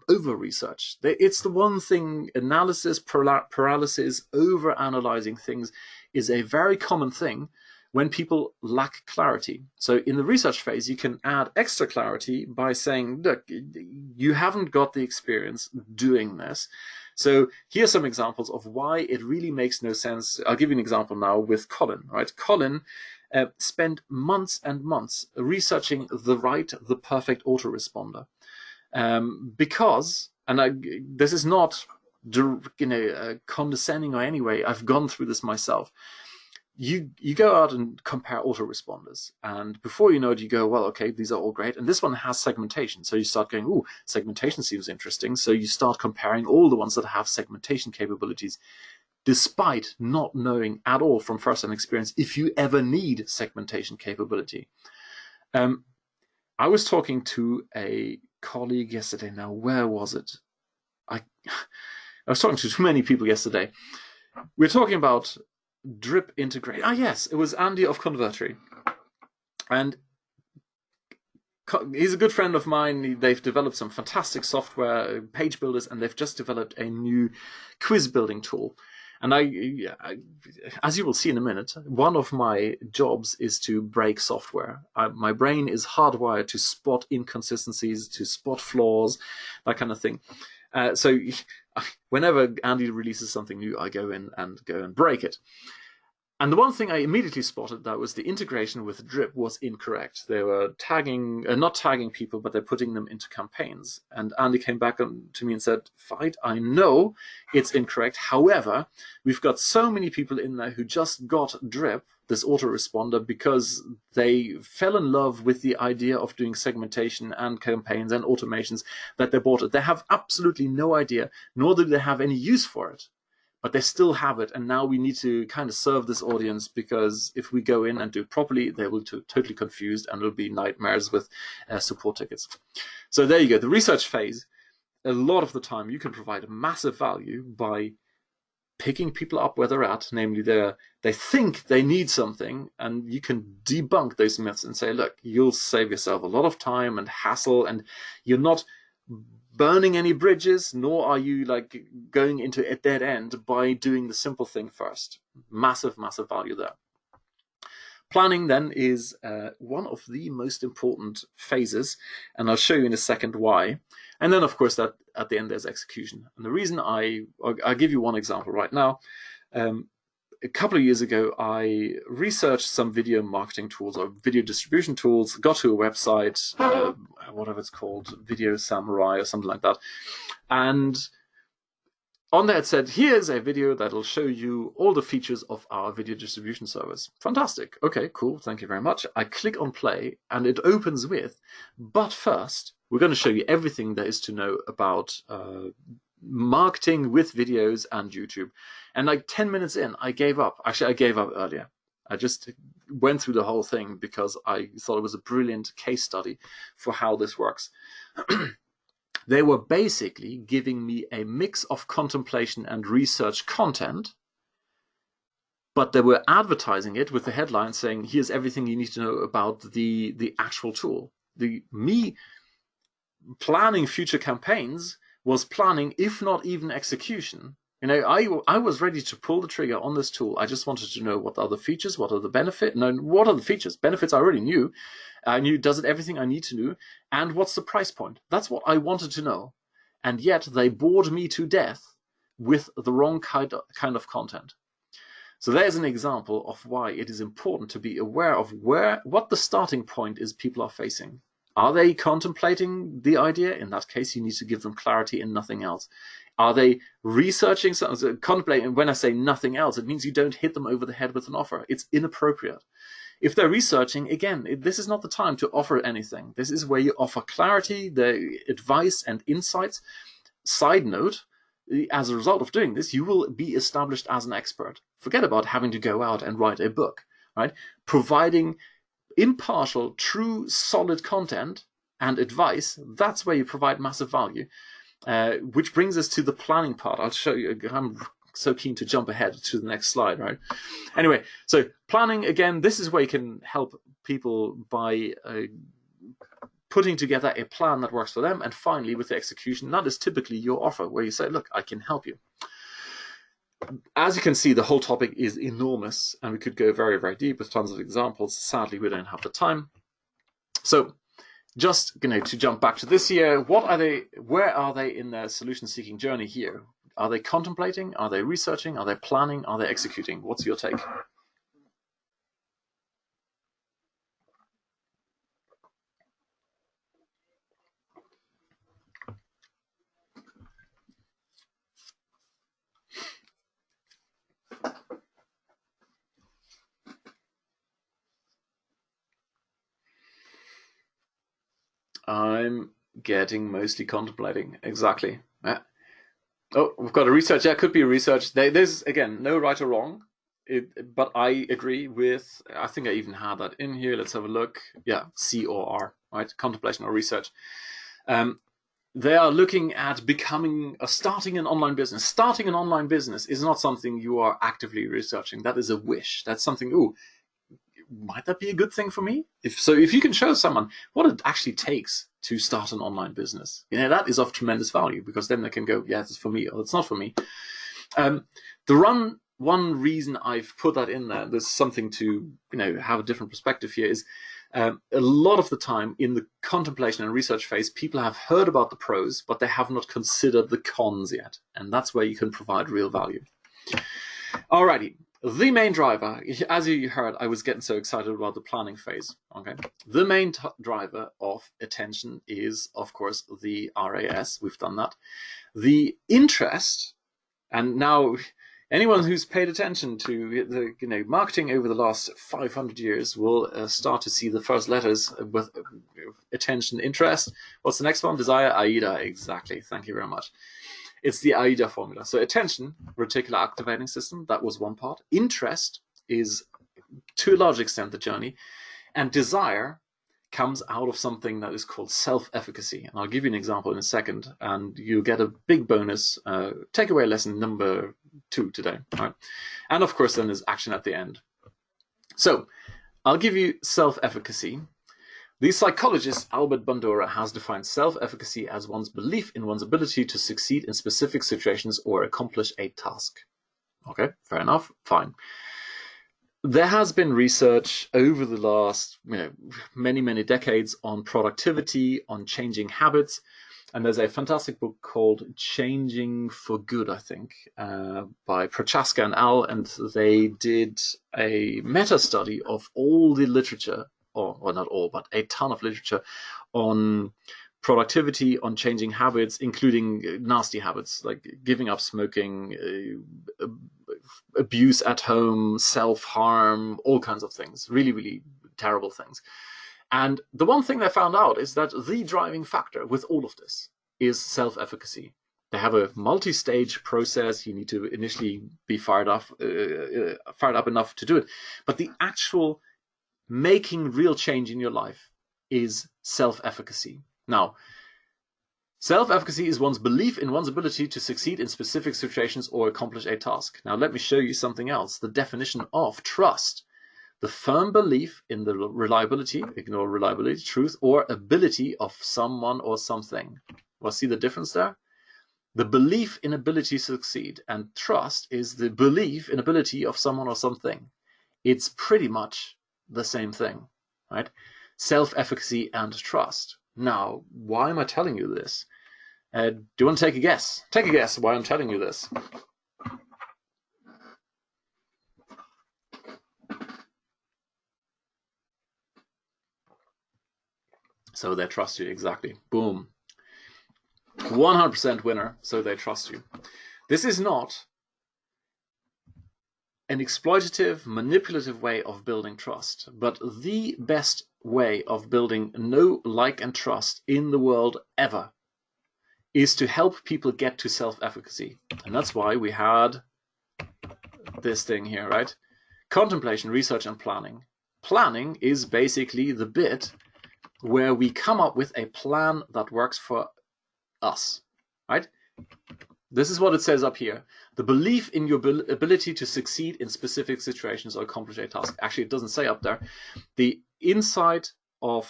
over-research. It's the one thing, analysis paralysis, over-analyzing things is a very common thing when people lack clarity. So in the research phase, you can add extra clarity by saying, look, you haven't got the experience doing this. So here are some examples of why it really makes no sense. I'll give you an example now with Colin, right? Colin spend months and months researching the perfect autoresponder. Because, this is not condescending or any way, I've gone through this myself. You go out and compare autoresponders, and before you know it, you go, well, okay, these are all great, and this one has segmentation. So you start going, ooh, segmentation seems interesting. So you start comparing all the ones that have segmentation capabilities, despite not knowing at all from first-hand experience if you ever need segmentation capability. I was talking to a colleague yesterday. Now, where was it? I was talking to too many people yesterday. We're talking about drip integration. Ah, yes, it was Andy of Convertry. And he's a good friend of mine. They've developed some fantastic software, page builders, and they've just developed a new quiz building tool. And as you will see in a minute, one of my jobs is to break software. My brain is hardwired to spot inconsistencies, to spot flaws, that kind of thing. So whenever Andy releases something new, I go in and break it. And the one thing I immediately spotted that was the integration with Drip was incorrect. They were tagging, not tagging people, but they're putting them into campaigns. And Andy came back to me and said, "Fine, I know it's incorrect. However, we've got so many people in there who just got Drip, this autoresponder, because they fell in love with the idea of doing segmentation and campaigns and automations that they bought it. They have absolutely no idea, nor do they have any use for it. But they still have it, and now we need to kind of serve this audience, because if we go in and do it properly, they will be totally confused, and it'll be nightmares with support tickets." So there you go. The research phase, a lot of the time, you can provide massive value by picking people up where they're at, namely they think they need something, and you can debunk those myths and say, look, you'll save yourself a lot of time and hassle, and you're not burning any bridges, nor are you like going into a dead end by doing the simple thing first. Massive, massive value there. Planning then is one of the most important phases, and I'll show you in a second why. And then, of course, that at the end there's execution. And the reason I'll give you one example right now. A couple of years ago, I researched some video marketing tools or video distribution tools, got to a website, whatever it's called, Video Samurai or something like that. And on there it said, here's a video that'll show you all the features of our video distribution service. Fantastic. Okay, cool. Thank you very much. I click on play and it opens with, but first, we're going to show you everything there is to know about marketing with videos and YouTube. And like 10 minutes in, I gave up. Actually, I gave up earlier. I just went through the whole thing because I thought it was a brilliant case study for how this works. They were basically giving me a mix of contemplation and research content, but they were advertising it with the headline saying, here's everything you need to know about the actual tool. Me planning future campaigns was planning, if not even execution. You know, I was ready to pull the trigger on this tool. I just wanted to know what are the features, what are the benefits. No, what are the features? Benefits I already knew. I knew, does it everything I need to know? And what's the price point? That's what I wanted to know. And yet they bored me to death with the wrong kind of content. So there's an example of why it is important to be aware of what the starting point is people are facing. Are they contemplating the idea? In that case, you need to give them clarity and nothing else. Are they researching something? Contemplating, when I say nothing else, it means you don't hit them over the head with an offer. It's inappropriate. If they're researching, again, this is not the time to offer anything. This is where you offer clarity, the advice and insights. Side note, as a result of doing this, you will be established as an expert. Forget about having to go out and write a book, right? Providing impartial, true, solid content and advice, that's where you provide massive value. Which brings us to the planning part. I'll show you. I'm so keen to jump ahead to the next slide, right? Anyway, so planning, again, this is where you can help people by putting together a plan that works for them. And finally, with the execution, that is typically your offer, where you say, look, I can help you. As you can see, the whole topic is enormous, and we could go very, very deep with tons of examples. Sadly, we don't have the time. So just to jump back to this year, where are they in their solution-seeking journey here? Are they contemplating? Are they researching? Are they planning? Are they executing? What's your take? I'm getting mostly contemplating. Exactly. Oh, we've got a research. Yeah, could be a research. There's, again, no right or wrong. But I agree with, I think I even had that in here. Let's have a look. Yeah, C/O/R, right? Contemplation or research. They are looking at starting an online business. Starting an online business is not something you are actively researching. That is a wish. That's something, ooh, might that be a good thing for me? If you can show someone what it actually takes to start an online business, that is of tremendous value, because then they can go, yeah, it's for me, or it's not for me. One reason I've put that in there's something to have a different perspective here, is a lot of the time in the contemplation and research phase, people have heard about the pros, but they have not considered the cons yet, and that's where you can provide real value. Alrighty. The main driver, as you heard, I was getting so excited about the planning phase. Okay, the main driver of attention is, of course, the RAS. We've done that. The interest, and now anyone who's paid attention to the marketing over the last 500 years will start to see the first letters with attention, interest. What's the next one? Desire, AIDA. Exactly. Thank you very much. It's the AIDA formula. So attention, reticular activating system, that was one part. Interest is, to a large extent, the journey. And desire comes out of something that is called self-efficacy. And I'll give you an example in a second, and you'll get a big bonus takeaway lesson number 2 today. All right? And of course, then there's action at the end. So I'll give you self-efficacy. The psychologist Albert Bandura has defined self-efficacy as one's belief in one's ability to succeed in specific situations or accomplish a task. Okay, fair enough, fine. There has been research over the last many decades on productivity, on changing habits, and there's a fantastic book called Changing for Good, I think, by Prochaska and al., and they did a meta-study of all the literature, or not all, but a ton of literature on productivity, on changing habits, including nasty habits like giving up smoking, abuse at home, self-harm, all kinds of things, really, really terrible things. And the one thing they found out is that the driving factor with all of this is self-efficacy. They have a multi-stage process. You need to initially be fired up enough to do it. But the actual making real change in your life is self-efficacy. Now, self-efficacy is one's belief in one's ability to succeed in specific situations or accomplish a task. Now, let me show you something else. The definition of trust. The firm belief in the reliability, ignore reliability, truth, or ability of someone or something. Well, see the difference there? The belief in ability to succeed, and trust is the belief in ability of someone or something. It's pretty much the same thing, right? Self-efficacy and trust. Now, why am I telling you this? Do you want to take a guess? Take a guess why I'm telling you this. So they trust you, exactly. Boom. 100% winner, so they trust you. This is not an exploitative, manipulative way of building trust, but the best way of building know, like, and trust in the world ever is to help people get to self-efficacy. And that's why we had this thing here, right? Contemplation, research, and planning. Planning is basically the bit where we come up with a plan that works for us, right? This is what it says up here. The belief in your ability to succeed in specific situations or accomplish a task. Actually, it doesn't say up there. The insight of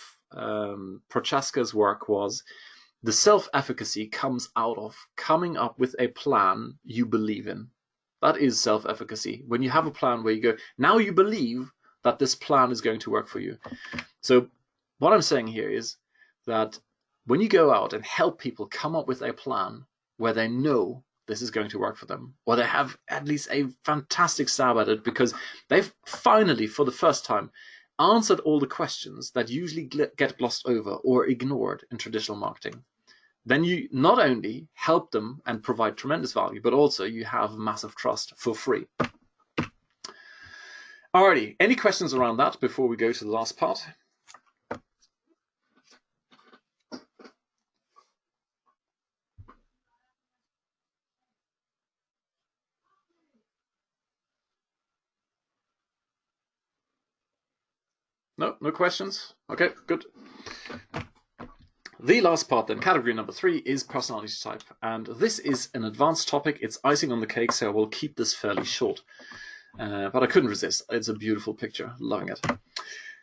Prochaska's work was the self-efficacy comes out of coming up with a plan you believe in. That is self-efficacy. When you have a plan where you go, now you believe that this plan is going to work for you. So what I'm saying here is that when you go out and help people come up with a plan where they know this is going to work for them, or they have at least a fantastic stab at it because they've finally, for the first time, answered all the questions that usually get glossed over or ignored in traditional marketing, then you not only help them and provide tremendous value, but also you have massive trust for free. Alrighty, any questions around that before we go to the last part? No questions? Okay, good. The last part then, category number 3, is personality type. And this is an advanced topic. It's icing on the cake, so I will keep this fairly short. But I couldn't resist. It's a beautiful picture. Loving it.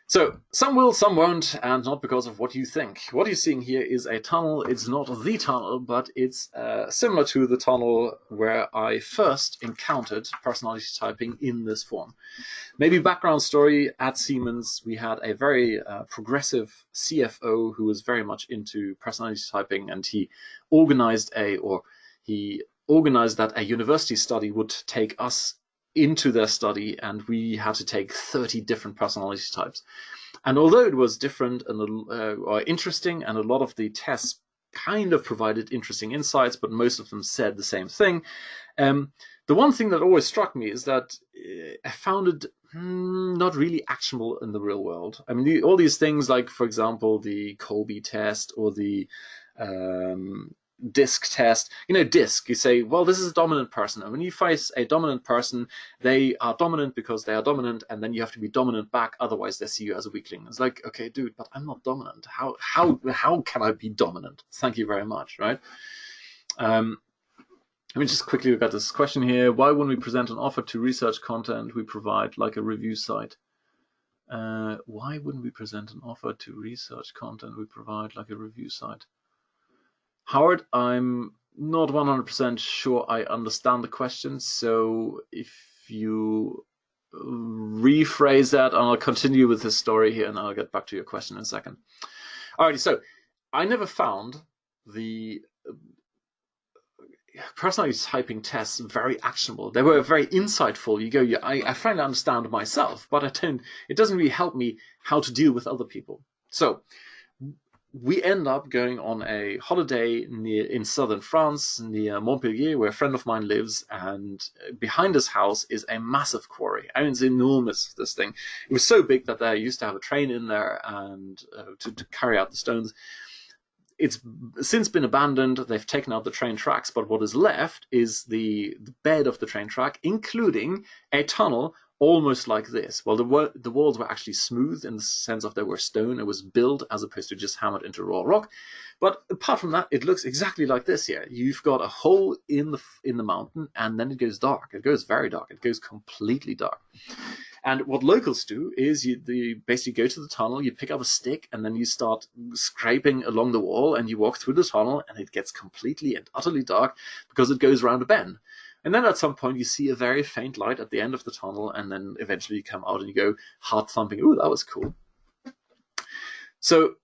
So, some will, some won't, and not because of what you think. What you're seeing here is a tunnel. It's not the tunnel, but it's similar to the tunnel where I first encountered personality typing in this form. Maybe background story, at Siemens, we had a very progressive CFO who was very much into personality typing, and he organized that a university study would take us into their study, and we had to take 30 different personality types. And although it was different and or interesting, and a lot of the tests kind of provided interesting insights, but most of them said the same thing, the one thing that always struck me is that I found it not really actionable in the real world. I mean, all these things like, for example, the Kolbe test or the D.I.S.C.O.V.E.R test. You know, D.I.S.C.O.V.E.R, you say, well, this is a dominant person. And when you face a dominant person, they are dominant because they are dominant, and then you have to be dominant back, otherwise they see you as a weakling. It's like, okay, dude, but I'm not dominant. How can I be dominant? Thank you very much, right? Let me just quickly look at this question here. Why wouldn't we present an offer to research content we provide, like a review site? Why wouldn't we present an offer to research content we provide, like a review site? Howard, I'm not 100% sure I understand the question, so if you rephrase that, I'll continue with this story here, and I'll get back to your question in a second. Alrighty, so I never found the personality typing tests very actionable. They were very insightful. You go, yeah, I finally understand myself, but it doesn't really help me how to deal with other people. So we end up going on a holiday in southern France, near Montpellier, where a friend of mine lives, and behind his house is a massive quarry. I mean, it's enormous, this thing. It was so big that they used to have a train in there and to carry out the stones. It's since been abandoned. They've taken out the train tracks, but what is left is the bed of the train track, including a tunnel almost like this. Well, the walls were actually smooth in the sense of they were stone. It was built as opposed to just hammered into raw rock. But apart from that, it looks exactly like this here. You've got a hole in the mountain, and then it goes dark. It goes very dark. It goes completely dark. And what locals do is you basically go to the tunnel, you pick up a stick, and then you start scraping along the wall, and you walk through the tunnel, and it gets completely and utterly dark because it goes around a bend. And then at some point you see a very faint light at the end of the tunnel, and then eventually you come out and you go heart thumping, ooh, that was cool. So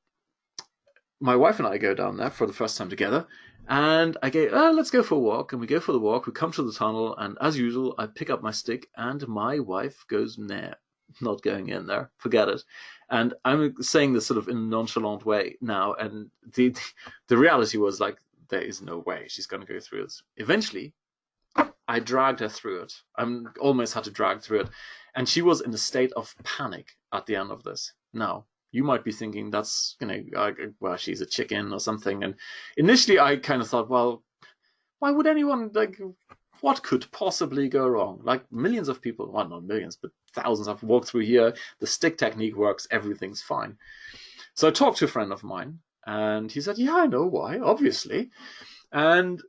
my wife and I go down there for the first time together, and I go, oh, let's go for a walk. And we go for the walk, we come to the tunnel, and as usual, I pick up my stick, and my wife goes, nah, not going in there, forget it. And I'm saying this sort of in a nonchalant way now, and the reality was like, there is no way she's going to go through this. Eventually, I dragged her through it. I almost had to drag through it. And she was in a state of panic at the end of this. Now, you might be thinking that's, well, she's a chicken or something. And initially I kind of thought, well, why would anyone, what could possibly go wrong? Like millions of people, well, not millions, but thousands have walked through here. The stick technique works. Everything's fine. So I talked to a friend of mine, and he said, yeah, I know why, obviously. And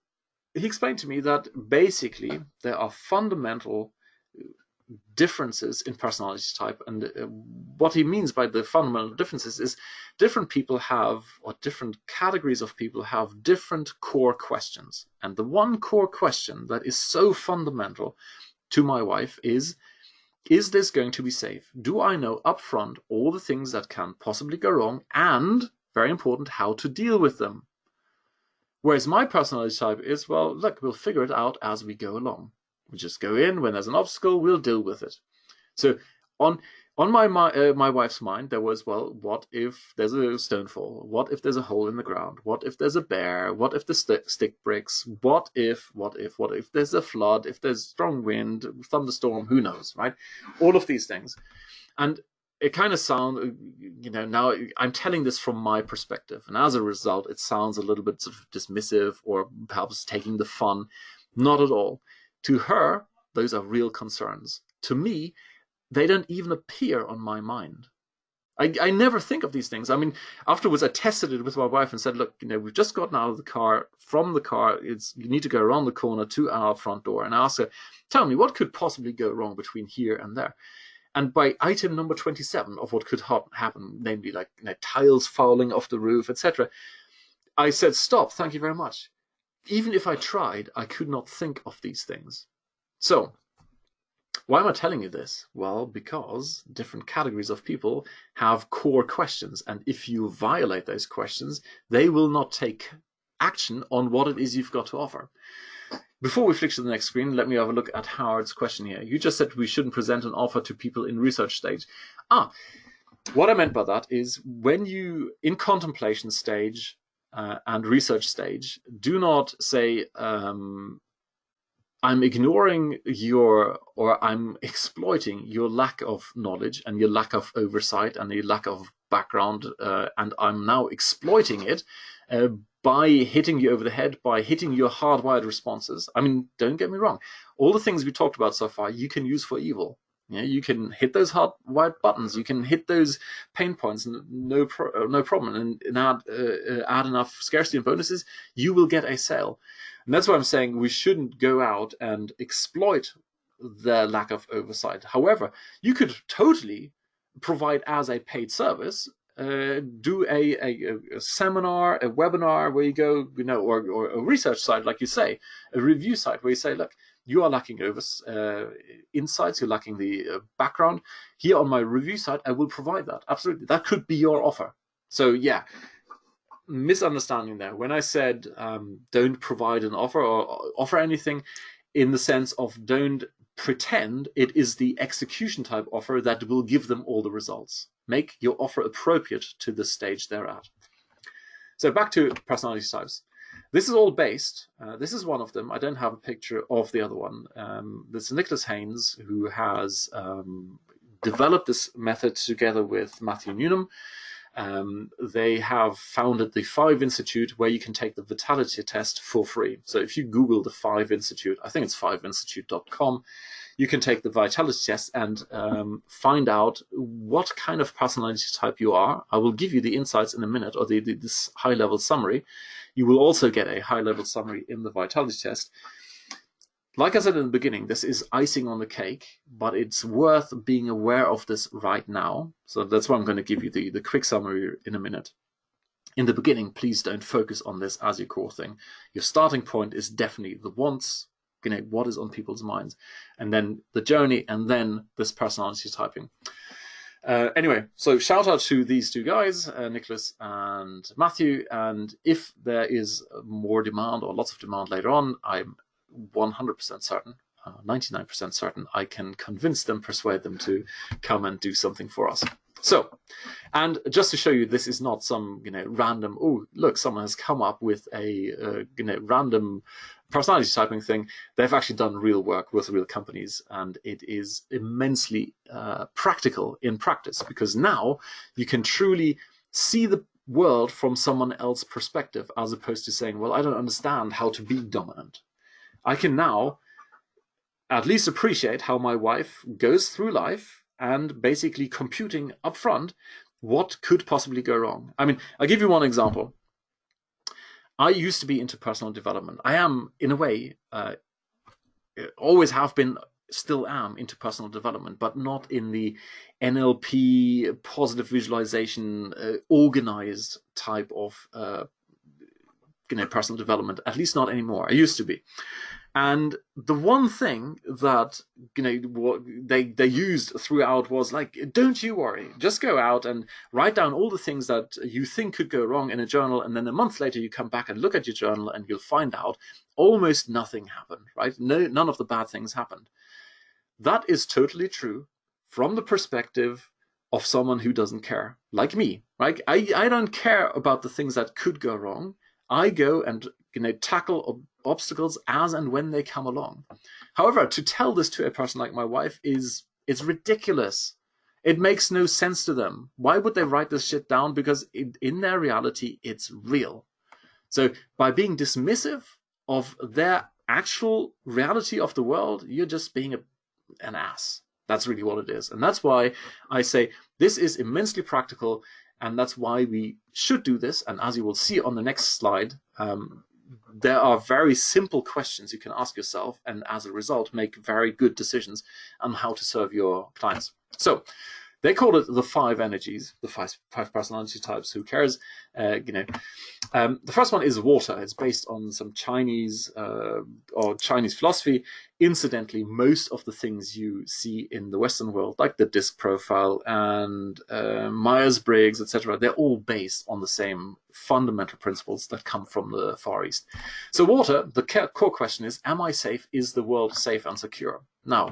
he explained to me that basically there are fundamental differences in personality type, and what he means by the fundamental differences is different people have, or different categories of people have, different core questions. And the one core question that is so fundamental to my wife is this going to be safe? Do I know upfront all the things that can possibly go wrong, and, very important, how to deal with them? Whereas my personality type is, well, look, we'll figure it out as we go along. We just go in, when there's an obstacle, we'll deal with it. So on my wife's mind, there was, well, what if there's a stone fall? What if there's a hole in the ground? What if there's a bear? What if the stick breaks? What if there's a flood? If there's strong wind, thunderstorm, who knows, right? All of these things. And it kind of sounds, now I'm telling this from my perspective, and as a result, it sounds a little bit sort of dismissive or perhaps taking the fun. Not at all. To her, those are real concerns. To me, they don't even appear on my mind. I never think of these things. I mean, afterwards I tested it with my wife and said, look, we've just gotten out of the car. From the car, you need to go around the corner to our front door. And I asked her, tell me, what could possibly go wrong between here and there? And by item number 27 of what could happen, namely like tiles falling off the roof, etc., I said, stop, thank you very much. Even if I tried, I could not think of these things. So why am I telling you this? Well, because different categories of people have core questions, and if you violate those questions, they will not take action on what it is you've got to offer. Before we flick to the next screen, let me have a look at Howard's question here. You just said we shouldn't present an offer to people in research stage. What I meant by that is when you, in contemplation stage and research stage, do not say, I'm ignoring or I'm exploiting your lack of knowledge and your lack of oversight and your lack of background, and I'm now exploiting it by hitting you over the head, by hitting your hardwired responses. I mean, don't get me wrong. All the things we talked about so far, you can use for evil. You can hit those hardwired buttons. You can hit those pain points, no problem, and add enough scarcity and bonuses, you will get a sale. And that's why I'm saying we shouldn't go out and exploit their lack of oversight. However, you could totally provide as a paid service, do a seminar, a webinar where you go, or a research site, like you say, a review site where you say, look, you are lacking insights, you're lacking the background. Here on my review site, I will provide that. Absolutely. That could be your offer. So yeah, misunderstanding there. When I said don't provide an offer or offer anything in the sense of don't pretend it is the execution type offer that will give them all the results. Make your offer appropriate to the stage they're at. So back to personality types. This is all based, this is one of them. I don't have a picture of the other one. This is Nicholas Haynes, who has developed this method together with Matthew Newnham. They have founded the D.I.S.C.O.V.E.R Institute, where you can take the vitality test for free. So if you Google the D.I.S.C.O.V.E.R Institute, I think it's D.I.S.C.O.V.E.Institute.com, you can take the vitality test and find out what kind of personality type you are. I will give you the insights in a minute, or this high-level summary. You will also get a high-level summary in the vitality test. Like I said in the beginning, this is icing on the cake, but it's worth being aware of this right now. So that's why I'm going to give you the quick summary in a minute. In the beginning, please don't focus on this as your core thing. Your starting point is definitely the wants, what is on people's minds, and then the journey, and then this personality typing. Anyway, so shout out to these two guys, Nicholas and Matthew, and if there is more demand or lots of demand later on, I'm 100% certain, 99% certain, I can convince them, persuade them to come and do something for us. So, and just to show you, this is not some random, oh look, someone has come up with a random personality typing thing. They've actually done real work with real companies, and it is immensely practical in practice, because now you can truly see the world from someone else's perspective, as opposed to saying, well, I don't understand how to be dominant. I can now at least appreciate how my wife goes through life and basically computing up front what could possibly go wrong. I mean, I'll give you one example. I used to be into personal development. I am, in a way, always have been, still am into personal development, but not in the NLP, positive visualization, organized type of personal development, at least not anymore. I used to be. And the one thing that they used throughout was like, don't you worry, just go out and write down all the things that you think could go wrong in a journal, and then a month later you come back and look at your journal and you'll find out almost nothing happened, right? None of the bad things happened. That is totally true from the perspective of someone who doesn't care, like me, right? I don't care about the things that could go wrong. I go and tackle obstacles as and when they come along. However, to tell this to a person like my wife is ridiculous. It makes no sense to them. Why would they write this shit down? Because in their reality, it's real. So by being dismissive of their actual reality of the world, you're just being an ass. That's really what it is. And that's why I say this is immensely practical, and that's why we should do this. And as you will see on the next slide, there are very simple questions you can ask yourself, and as a result, make very good decisions on how to serve your clients. So they call it the 5 energies, the five personality types. Who cares? The first one is water. It's based on some Chinese or Chinese philosophy. Incidentally, most of the things you see in the Western world, like the D.I.S.C.O.V.E.R profile and Myers-Briggs, etc., they're all based on the same fundamental principles that come from the Far East. So water, the core question is, am I safe? Is the world safe and secure? Now,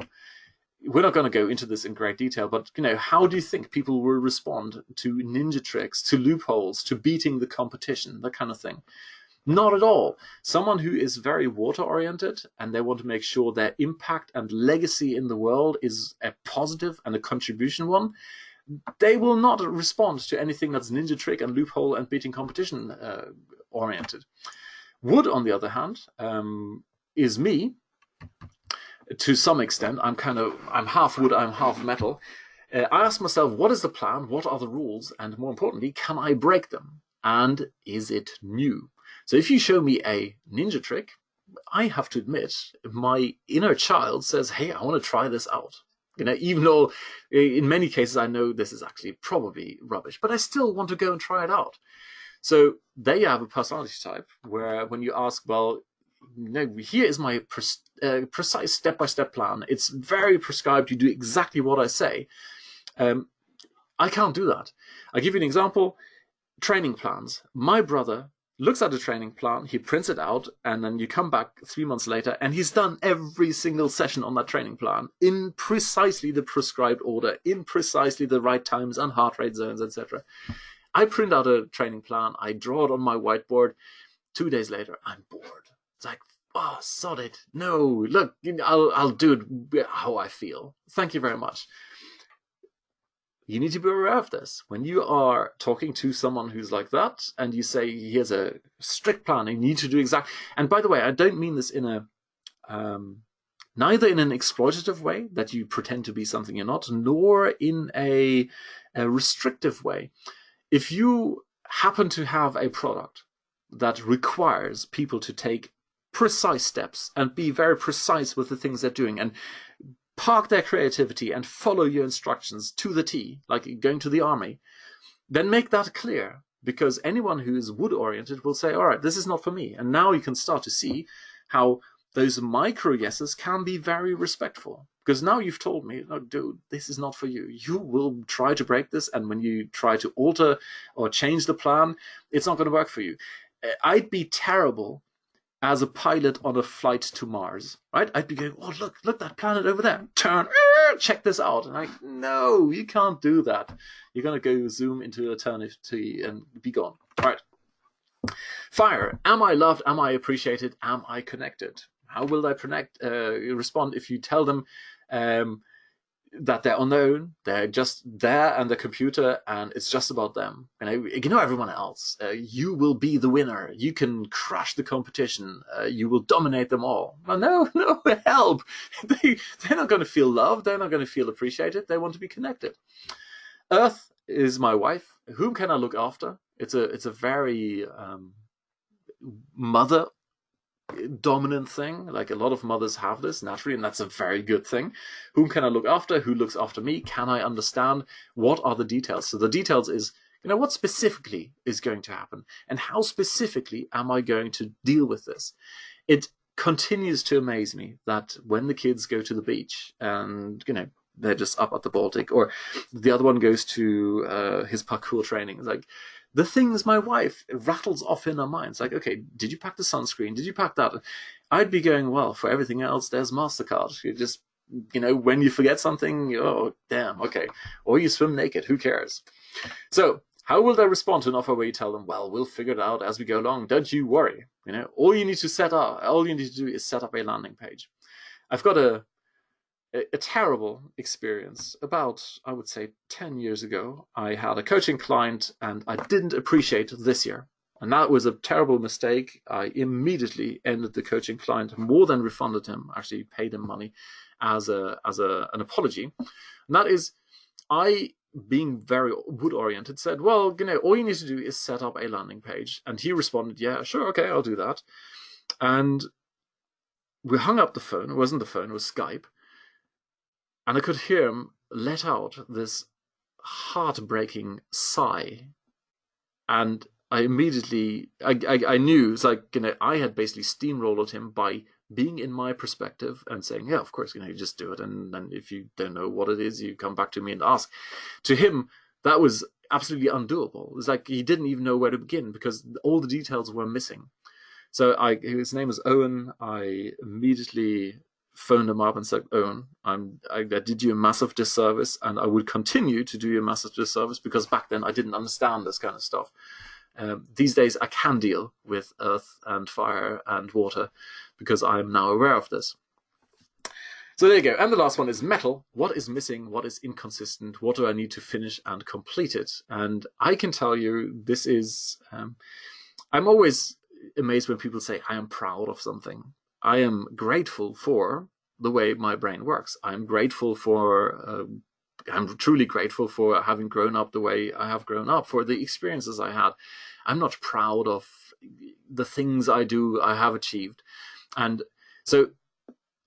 we're not going to go into this in great detail, but how do you think people will respond to ninja tricks, to loopholes, to beating the competition, that kind of thing? Not at all. Someone who is very water-oriented and they want to make sure their impact and legacy in the world is a positive and a contribution one, they will not respond to anything that's ninja trick and loophole and beating competition oriented. Wood, on the other hand, is me. To some extent, I'm half wood, I'm half metal. I ask myself, what is the plan? What are the rules? And more importantly, can I break them? And is it new? So if you show me a ninja trick, I have to admit, my inner child says, hey, I want to try this out. Even though in many cases I know this is actually probably rubbish, but I still want to go and try it out. So there you have a personality type where when you ask, well, here is my precise step-by-step plan. It's very prescribed. You do exactly what I say. I can't do that. I'll give you an example. Training plans. My brother looks at a training plan, he prints it out, and then you come back 3 months later, and he's done every single session on that training plan in precisely the prescribed order, in precisely the right times and heart rate zones, etc. I print out a training plan, I draw it on my whiteboard. 2 days later, I'm bored. It's like, oh, sod it. No, look, I'll do it how I feel. Thank you very much. You need to be aware of this. When you are talking to someone who's like that, and you say, here's a strict plan, you need to do exactly. And by the way, I don't mean this in a neither in an exploitative way that you pretend to be something you're not, nor in a restrictive way. If you happen to have a product that requires people to take precise steps and be very precise with the things they're doing and park their creativity and follow your instructions to the T, like going to the army, then make that clear, because anyone who is wood-oriented will say, all right, this is not for me. And now you can start to see how those micro yeses can be very respectful, because now you've told me, oh, dude, this is not for you. You will try to break this, and when you try to alter or change the plan, it's not going to work for you. I'd be terrible as a pilot on a flight to Mars, right? I'd be going, oh, look, that planet over there. Turn, check this out. And no, you can't do that. You're going to go zoom into eternity and be gone. All right. Fire. Am I loved? Am I appreciated? Am I connected? How will they respond if you tell them that they're on their own, they're just there and the computer, and it's just about them? Ignore everyone else. You will be the winner. You can crush the competition. You will dominate them all. Well, no, help. They're not going to feel loved. They're not going to feel appreciated. They want to be connected. Earth is my wife. Whom can I look after? It's a very mother dominant thing. Like, a lot of mothers have this naturally, and that's a very good thing. Whom can I look after? Who looks after me? Can I understand? What are the details? So the details is, what specifically is going to happen, and how specifically am I going to deal with this? It continues to amaze me that when the kids go to the beach and they're just up at the Baltic, or the other one goes to his parkour training, it's like, the things my wife rattles off in her mind. It's like, okay, did you pack the sunscreen? Did you pack that? I'd be going, well, for everything else, there's MasterCard. You just, when you forget something, oh, damn, okay. Or you swim naked, who cares? So how will they respond to an offer where you tell them, well, we'll figure it out as we go along. Don't you worry. All you need to do is set up a landing page. I've got a terrible experience. About, I would say, 10 years ago, I had a coaching client, and I didn't appreciate this year. And that was a terrible mistake. I immediately ended the coaching client, more than refunded him, actually paid him money as an apology. And that is, I, being very wood-oriented, said, well, all you need to do is set up a landing page. And he responded, yeah, sure, okay, I'll do that. And we hung up the phone. It wasn't the phone, it was Skype. And I could hear him let out this heartbreaking sigh. And I immediately, I knew, it's like, I had basically steamrolled him by being in my perspective and saying, yeah, of course, you just do it. And then if you don't know what it is, you come back to me and ask. To him, that was absolutely undoable. It was like he didn't even know where to begin because all the details were missing. So his name was Owen. I immediately phoned him up and said, Owen, I did you a massive disservice, and I would continue to do you a massive disservice because back then I didn't understand this kind of stuff. These days I can deal with earth and fire and water because I am now aware of this. So there you go. And the last one is metal. What is missing? What is inconsistent? What do I need to finish and complete it? And I can tell you this is, I'm always amazed when people say, I am proud of something. I am grateful for the way my brain works. I'm grateful for, I'm truly grateful for having grown up the way I have grown up, for the experiences I had. I'm not proud of the things I have achieved. And so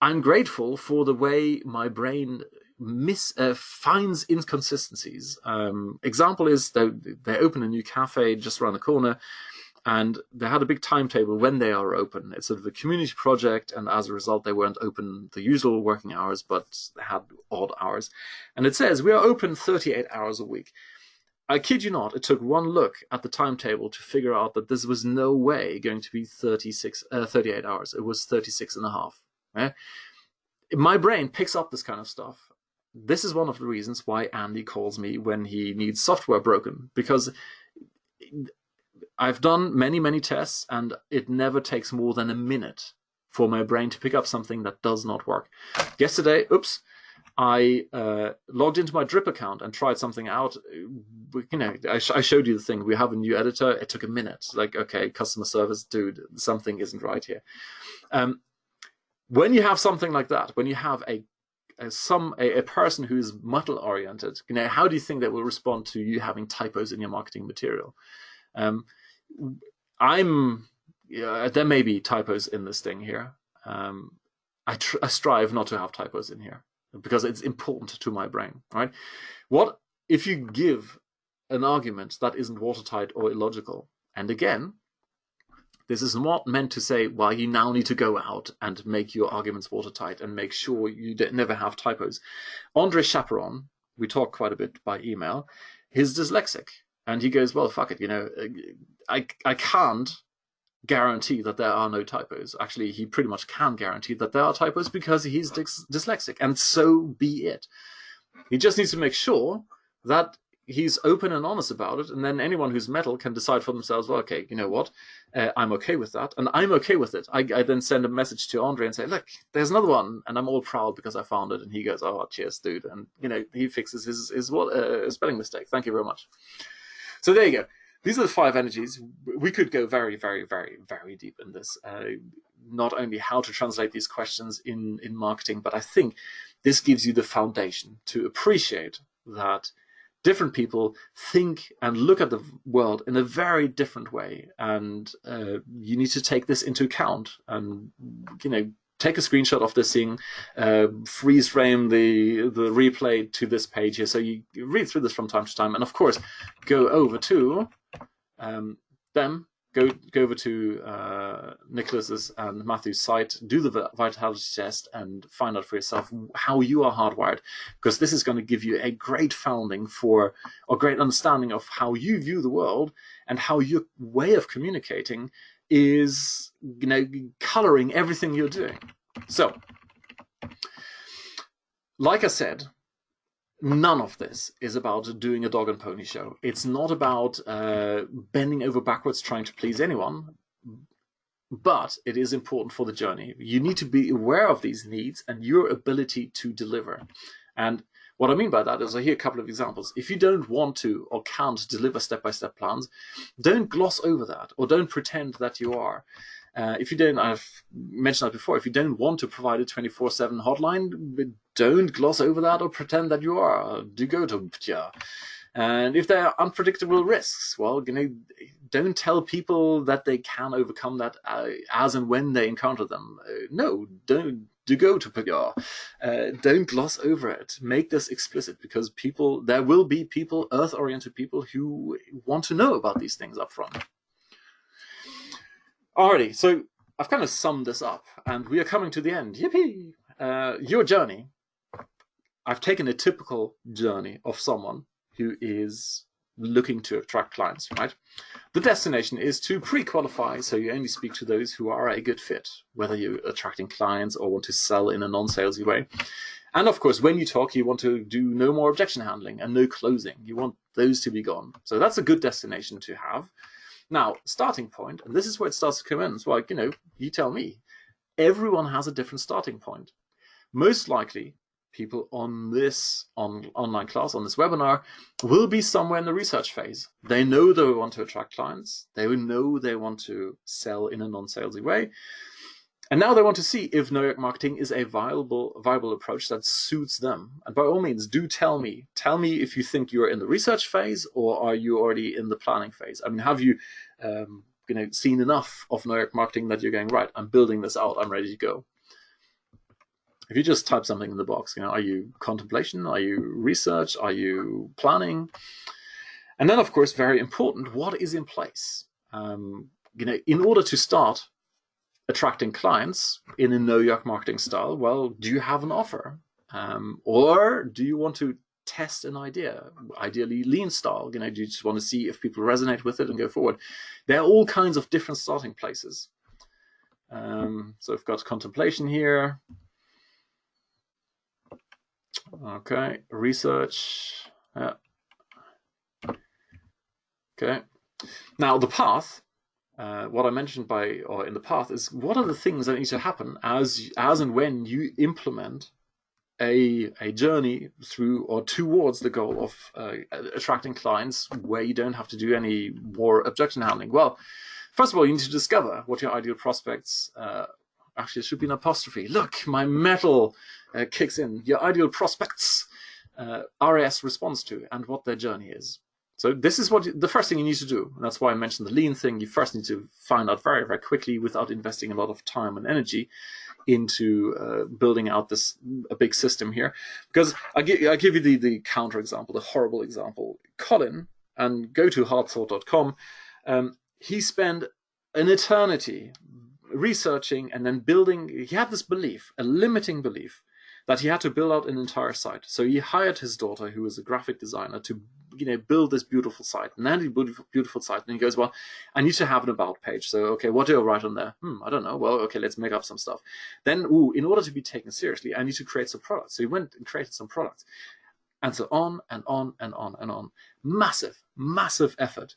I'm grateful for the way my brain finds inconsistencies. Example is they open a new cafe just around the corner, and they had a big timetable when they are open. It's sort of a community project, and as a result, they weren't open the usual working hours, but they had odd hours. And it says, we are open 38 hours a week. I kid you not, it took one look at the timetable to figure out that this was no way going to be 38 hours. It was 36 and a half. Right? My brain picks up this kind of stuff. This is one of the reasons why Andy calls me when he needs software broken, because I've done many, many tests, and it never takes more than a minute for my brain to pick up something that does not work. Yesterday, I logged into my Drip account and tried something out. I showed you the thing. We have a new editor. It took a minute. Like, okay, customer service, dude, something isn't right here. When you have something like that, when you have a person who is metal-oriented, how do you think they will respond to you having typos in your marketing material? There may be typos in this thing here. I strive not to have typos in here because it's important to my brain, right? What if you give an argument that isn't watertight or illogical? And again, this is not meant to say, well, you now need to go out and make your arguments watertight and make sure you never have typos. Andre Chaperon, we talk quite a bit by email, he's dyslexic. And he goes, well, fuck it, I can't guarantee that there are no typos. Actually, he pretty much can guarantee that there are typos because he's dyslexic, and so be it. He just needs to make sure that he's open and honest about it, and then anyone who's metal can decide for themselves, well, okay, you know what, I'm okay with that, and I'm okay with it. I then send a message to Andre and say, look, there's another one, and I'm all proud because I found it, and he goes, oh, cheers, dude, and he fixes his spelling mistake. Thank you very much. So there you go. These are the 5 energies. We could go very, very, very, very deep in this. Not only how to translate these questions in marketing, but I think this gives you the foundation to appreciate that different people think and look at the world in a very different way. And you need to take this into account and, take a screenshot of this thing, freeze frame the replay to this page here. So you read through this from time to time. And of course, go over to go over to Nicholas's and Matthew's site, do the vitality test, and find out for yourself how you are hardwired, because this is going to give you a great founding or great understanding of how you view the world and how your way of communicating is, coloring everything you're doing. So, like I said, none of this is about doing a dog and pony show. It's not about bending over backwards trying to please anyone, but it is important for the journey. You need to be aware of these needs and your ability to deliver. And What I mean by that is I hear a couple of examples. If you don't want to or can't deliver step-by-step plans, don't gloss over that or don't pretend that you are. If you don't, I've mentioned that before, if you don't want to provide a 24/7 hotline, don't gloss over that or pretend that you are. D.I.S.C.O.V.E.R. And if there are unpredictable risks, well, don't tell people that they can overcome that as and when they encounter them. No, don't. D.I.S.C.O.V.E.R. Don't gloss over it. Make this explicit, because there will be people, earth-oriented people, who want to know about these things up front. Alrighty, so I've kind of summed this up, and we are coming to the end. Yippee! Your journey. I've taken a typical journey of someone who is looking to attract clients, right? The destination is to pre-qualify, so you only speak to those who are a good fit, whether you're attracting clients or want to sell in a non-salesy way. And of course, when you talk, you want to do no more objection handling and no closing. You want those to be gone. So that's a good destination to have. Now, starting point, and this is where it starts to come in. It's like, you tell me. Everyone has a different starting point. Most likely, people on this online class, on this webinar, will be somewhere in the research phase. They know they want to attract clients. They know they want to sell in a non-salesy way. And now they want to see if Yuck Marketing is a viable approach that suits them. And by all means, do tell me. Tell me if you think you're in the research phase, or are you already in the planning phase? I mean, have you seen enough of Yuck Marketing that you're going, right, I'm building this out, I'm ready to go? If you just type something in the box, are you contemplation? Are you research? Are you planning? And then, of course, very important, what is in place? In order to start attracting clients in a no yuck marketing style, well, do you have an offer? Or do you want to test an idea, ideally lean style? Do you just want to see if people resonate with it and go forward? There are all kinds of different starting places. So I've got contemplation here. Okay, research. Yeah. Okay. Now the path, what I mentioned in the path is what are the things that need to happen as and when you implement a journey through or towards the goal of attracting clients where you don't have to do any more objection handling. Well, first of all, you need to discover what your ideal prospects. Actually, it should be an apostrophe. Look, my metal kicks in. Your ideal prospects RS responds to, and what their journey is. So this is the first thing you need to do. And that's why I mentioned the lean thing. You first need to find out very, very quickly, without investing a lot of time and energy into building out a big system here. Because I give you the counter example, the horrible example. Colin, and go to hardthought.com, he spent an eternity researching and then building. He had this belief, a limiting belief, that he had to build out an entire site. So he hired his daughter, who was a graphic designer, to build this beautiful site. And then he built a beautiful site, and he goes, well, I need to have an about page. So, okay, what do I write on there? I don't know. Well, okay, let's make up some stuff. Then, in order to be taken seriously, I need to create some products. So he went and created some products. And so on and on and on and on. Massive, massive effort.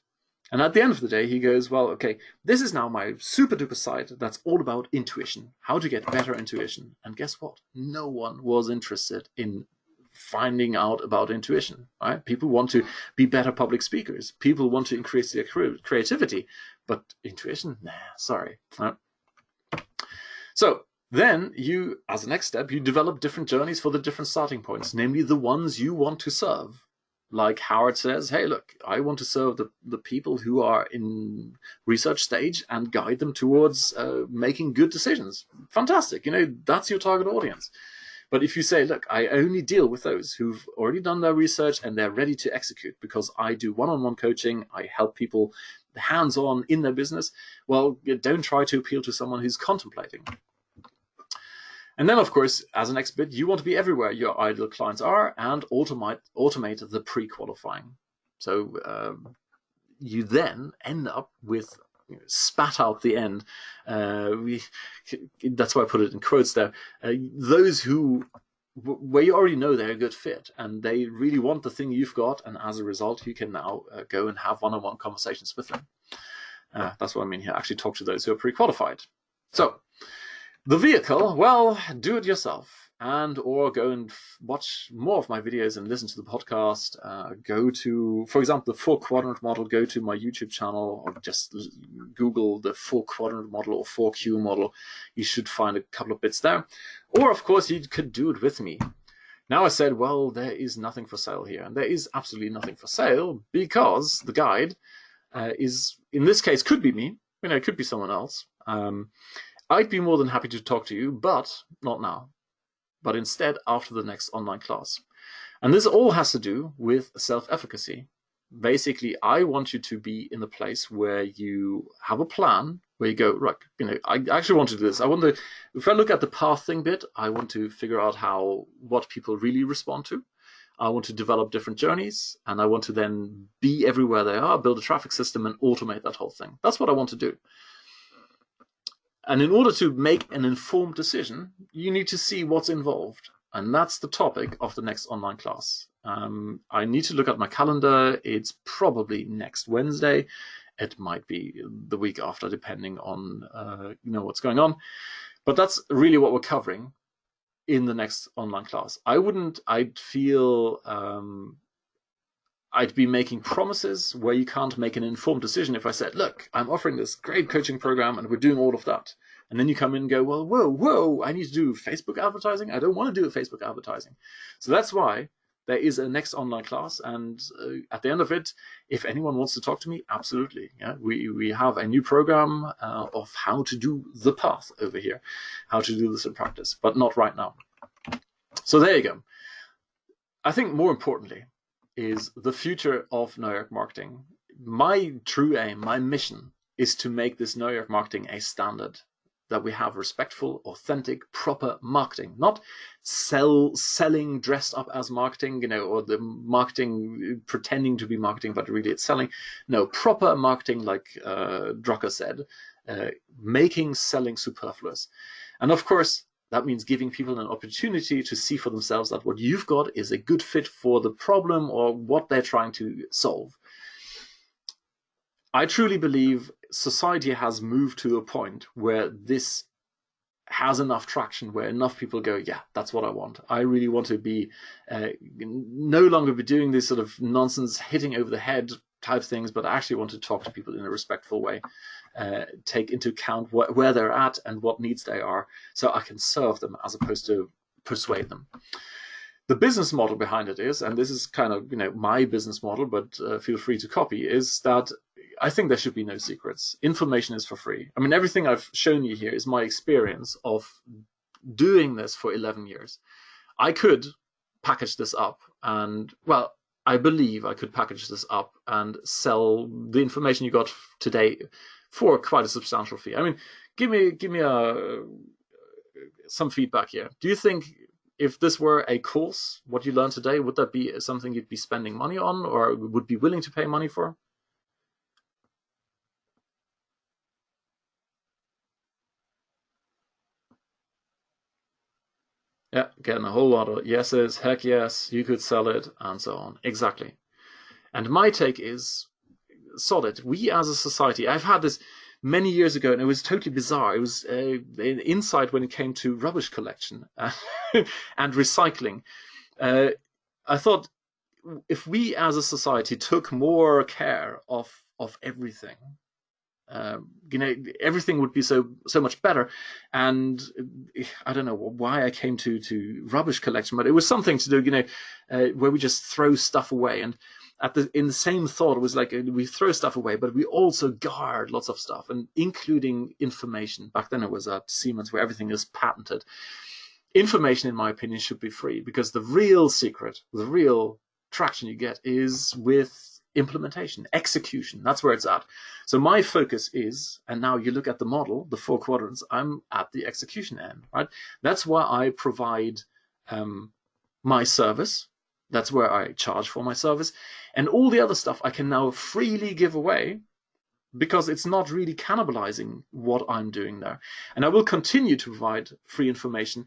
And at the end of the day, he goes, well, okay, this is now my super duper site that's all about intuition, how to get better intuition. And guess what? No one was interested in finding out about intuition, right? People want to be better public speakers. People want to increase their creativity, but intuition? Nah, sorry. Right? So then you, as a next step, you develop different journeys for the different starting points, namely the ones you want to serve. Like Howard says, hey, look, I want to serve the people who are in research stage and guide them towards making good decisions. Fantastic. That's your target audience. But if you say, look, I only deal with those who've already done their research and they're ready to execute because I do one-on-one coaching, I help people hands-on in their business, well, don't try to appeal to someone who's contemplating. And then, of course, as a next bit, you want to be everywhere your ideal clients are and automate the pre-qualifying. So you then end up with spat out the end. That's why I put it in quotes there. Those where you already know they're a good fit and they really want the thing you've got, and as a result, you can now go and have one-on-one conversations with them. That's what I mean here. Actually talk to those who are pre-qualified. So the vehicle, well, do it yourself. and or go and watch more of my videos and listen to the podcast. Go to, for example, the 4-quadrant model. Go to my YouTube channel or just Google the 4-quadrant model or 4Q model. You should find a couple of bits there. Or, of course, you could do it with me. Now I said, well, there is nothing for sale here. And there is absolutely nothing for sale because the guide is, in this case, could be me. It could be someone else. I'd be more than happy to talk to you, but not now. But instead after the next online class. And this all has to do with self-efficacy. Basically, I want you to be in the place where you have a plan, where you go, right, I actually want to do this. If I look at the path thing bit, I want to figure out what people really respond to. I want to develop different journeys, and I want to then be everywhere they are, build a traffic system, and automate that whole thing. That's what I want to do. And in order to make an informed decision, you need to see what's involved. And that's the topic of the next online class. I need to look at my calendar. It's probably next Wednesday. It might be the week after, depending on what's going on. But that's really what we're covering in the next online class. I'd feel I'd be making promises where you can't make an informed decision if I said, look, I'm offering this great coaching program and we're doing all of that. And then you come in and go, well, whoa, I need to do Facebook advertising. I don't want to do Facebook advertising. So that's why there is a next online class. And at the end of it, if anyone wants to talk to me, absolutely. Yeah, we have a new program of how to do the path over here, how to do this in practice, but not right now. So there you go. I think more importantly, is the future of Yuck Marketing. My true aim, my mission, is to make this Yuck Marketing a standard, that we have respectful, authentic, proper marketing, not selling dressed up as marketing, or the marketing pretending to be marketing, but really it's selling. No, proper marketing, like Drucker said, making selling superfluous. And of course, that means giving people an opportunity to see for themselves that what you've got is a good fit for the problem or what they're trying to solve. I truly believe society has moved to a point where this has enough traction, where enough people go, yeah, that's what I want. I really want to be no longer be doing this sort of nonsense, hitting over the head type things, but I actually want to talk to people in a respectful way. Take into account where they're at and what needs they are, so I can serve them as opposed to persuade them. The business model behind it is, and this is kind of my business model, but feel free to copy, is that I think there should be no secrets. Information is for free. I mean, everything I've shown you here is my experience of doing this for 11 years. I could package this up and, well, I believe I could package this up and sell the information you got today for quite a substantial fee. I mean, give me some feedback here. Do you think if this were a course, what you learned today, would that be something you'd be spending money on or would be willing to pay money for? Yeah, getting a whole lot of yeses, heck yes, you could sell it, and so on. Exactly. And my take is solid. We as a society, I've had this many years ago, and it was totally bizarre. It was an insight when it came to rubbish collection and recycling. I thought if we as a society took more care of everything, everything would be so much better. And I don't know why I came to rubbish collection, but it was something to do, where we just throw stuff away. And in the same thought, it was like we throw stuff away, but we also guard lots of stuff, and including information. Back then it was at Siemens, where everything is patented. Information, in my opinion, should be free, because the real secret, the real traction you get is with implementation, execution. That's where it's at. So my focus is, and now you look at the model, the 4 quadrants, I'm at the execution end, right? That's why I provide my service. That's where I charge for my service. And all the other stuff I can now freely give away, because it's not really cannibalizing what I'm doing there. And I will continue to provide free information.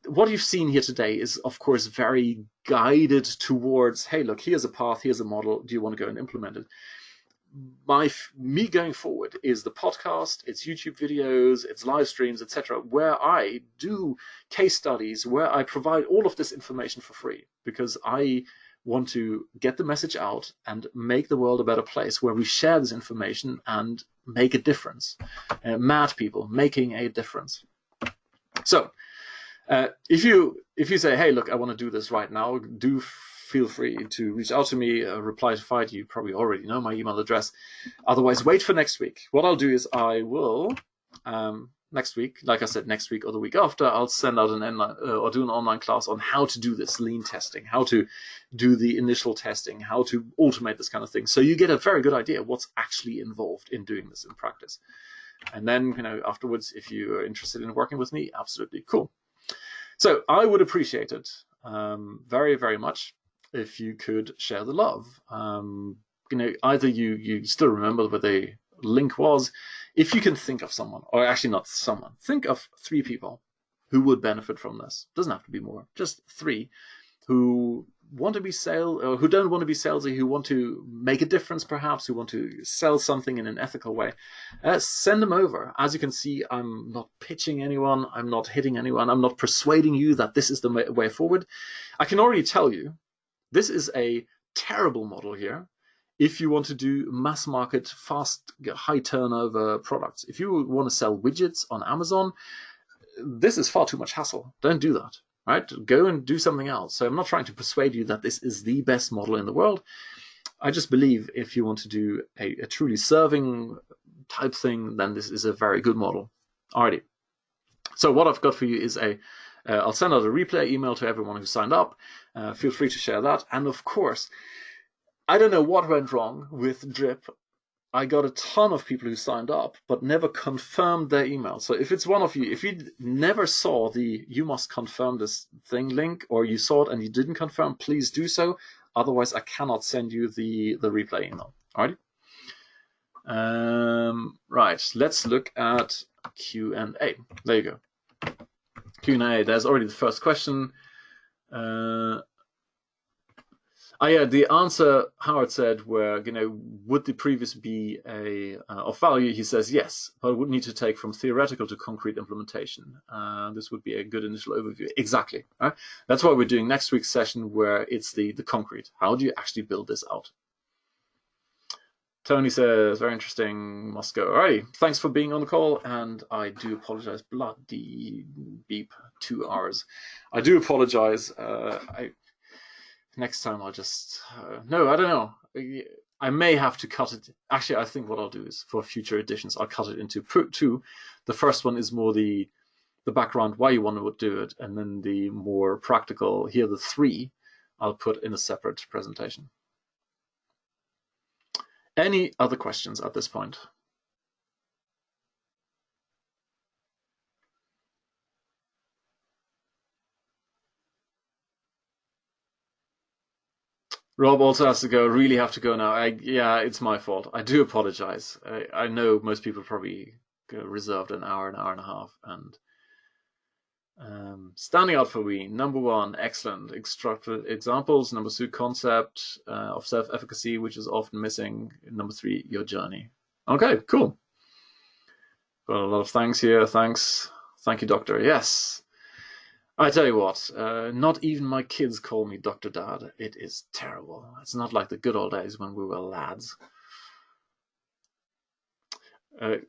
What you've seen here today is, of course, very guided towards, hey, look, here's a path, here's a model, do you want to go and implement it? me going forward is the podcast, it's YouTube videos, it's live streams, etc., where I do case studies, where I provide all of this information for free, because I want to get the message out and make the world a better place, where we share this information and make a difference. Mad people making a difference. So if you say, hey, look, I want to do this right now, do feel free to reach out to me, reply to Fight. You probably already know my email address. Otherwise, wait for next week. What I'll do is I will, next week, like I said, next week or the week after, I'll send out or do an online class on how to do this lean testing, how to do the initial testing, how to automate this kind of thing. So you get a very good idea of what's actually involved in doing this in practice. And then, afterwards, if you are interested in working with me, absolutely cool. So I would appreciate it very, very much if you could share the love. Either you still remember what the link was. If you can think of someone, or actually not someone, think of 3 people who would benefit from this. Doesn't have to be more, just 3 who want to be who don't want to be salesy, who want to make a difference, perhaps, who want to sell something in an ethical way. Send them over. As you can see, I'm not pitching anyone, I'm not hitting anyone, I'm not persuading you that this is the way forward. I can already tell you, this is a terrible model here if you want to do mass market, fast, high turnover products. If you want to sell widgets on Amazon, this is far too much hassle. Don't do that. Right? Go and do something else. So I'm not trying to persuade you that this is the best model in the world. I just believe if you want to do a truly serving type thing, then this is a very good model. Alrighty. So what I've got for you is I'll send out a replay email to everyone who signed up. Feel free to share that. And of course, I don't know what went wrong with Drip. I got a ton of people who signed up, but never confirmed their email. So if it's one of you, if you never saw the "you must confirm this thing" link, or you saw it and you didn't confirm, please do so. Otherwise, I cannot send you the replay email. All right. Right. Let's look at Q&A. There you go. Q&A. There's already the first question. Yeah, the answer Howard said were, would the previous be of value? He says yes, but it would need to take from theoretical to concrete implementation. This would be a good initial overview. Exactly. Right? That's why we're doing next week's session, where it's the concrete. How do you actually build this out? Tony says, very interesting, must go. Alrighty, thanks for being on the call, and I do apologize. Bloody beep, 2 hours. I do apologize. Next time I'll just... no, I don't know. I may have to cut it. Actually, I think what I'll do is, for future editions, I'll cut it into 2. The first one is more the background, why you want to do it, and then the more practical, here the 3, I'll put in a separate presentation. Any other questions at this point? Rob also has to go. Really have to go now. Yeah, it's my fault. I do apologize. I know most people probably reserved an hour and a half. And standing out for me, number 1, excellent examples. Number 2, concept of self-efficacy, which is often missing. Number 3, your journey. Okay, cool. Got a lot of thanks here. Thanks. Thank you, Doctor. Yes. I tell you what, not even my kids call me Dr. Dad. It is terrible. It's not like the good old days when we were lads. Okay,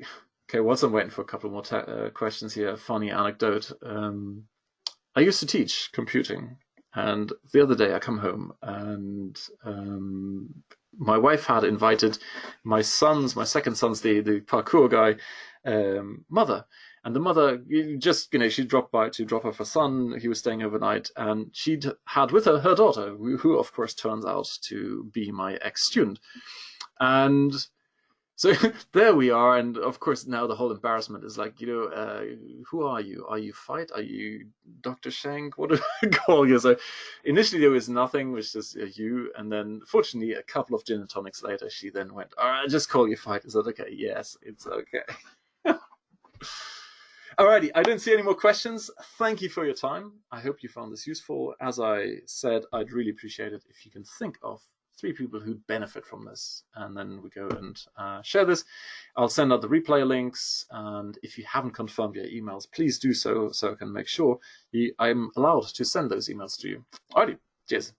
whilst I'm waiting for a couple more questions here, funny anecdote. I used to teach computing, and the other day I come home and my wife had invited my second son's, the parkour guy, mother. And the mother just, she dropped by to drop off her son. He was staying overnight, and she'd had with her daughter, who of course turns out to be my ex-student. And so there we are, and of course now the whole embarrassment is like, who are you? Are you Fight? Are you Dr. Shank? What do I call you? So initially there was nothing, it was just you, and then fortunately a couple of gin and tonics later, she then went, all right, just call you Fight. Is that okay? Yes, it's okay. Alrighty, I don't see any more questions. Thank you for your time. I hope you found this useful. As I said, I'd really appreciate it if you can think of 3 people who'd benefit from this. And then we go and share this. I'll send out the replay links. And if you haven't confirmed your emails, please do so I can make sure I'm allowed to send those emails to you. Alrighty, cheers.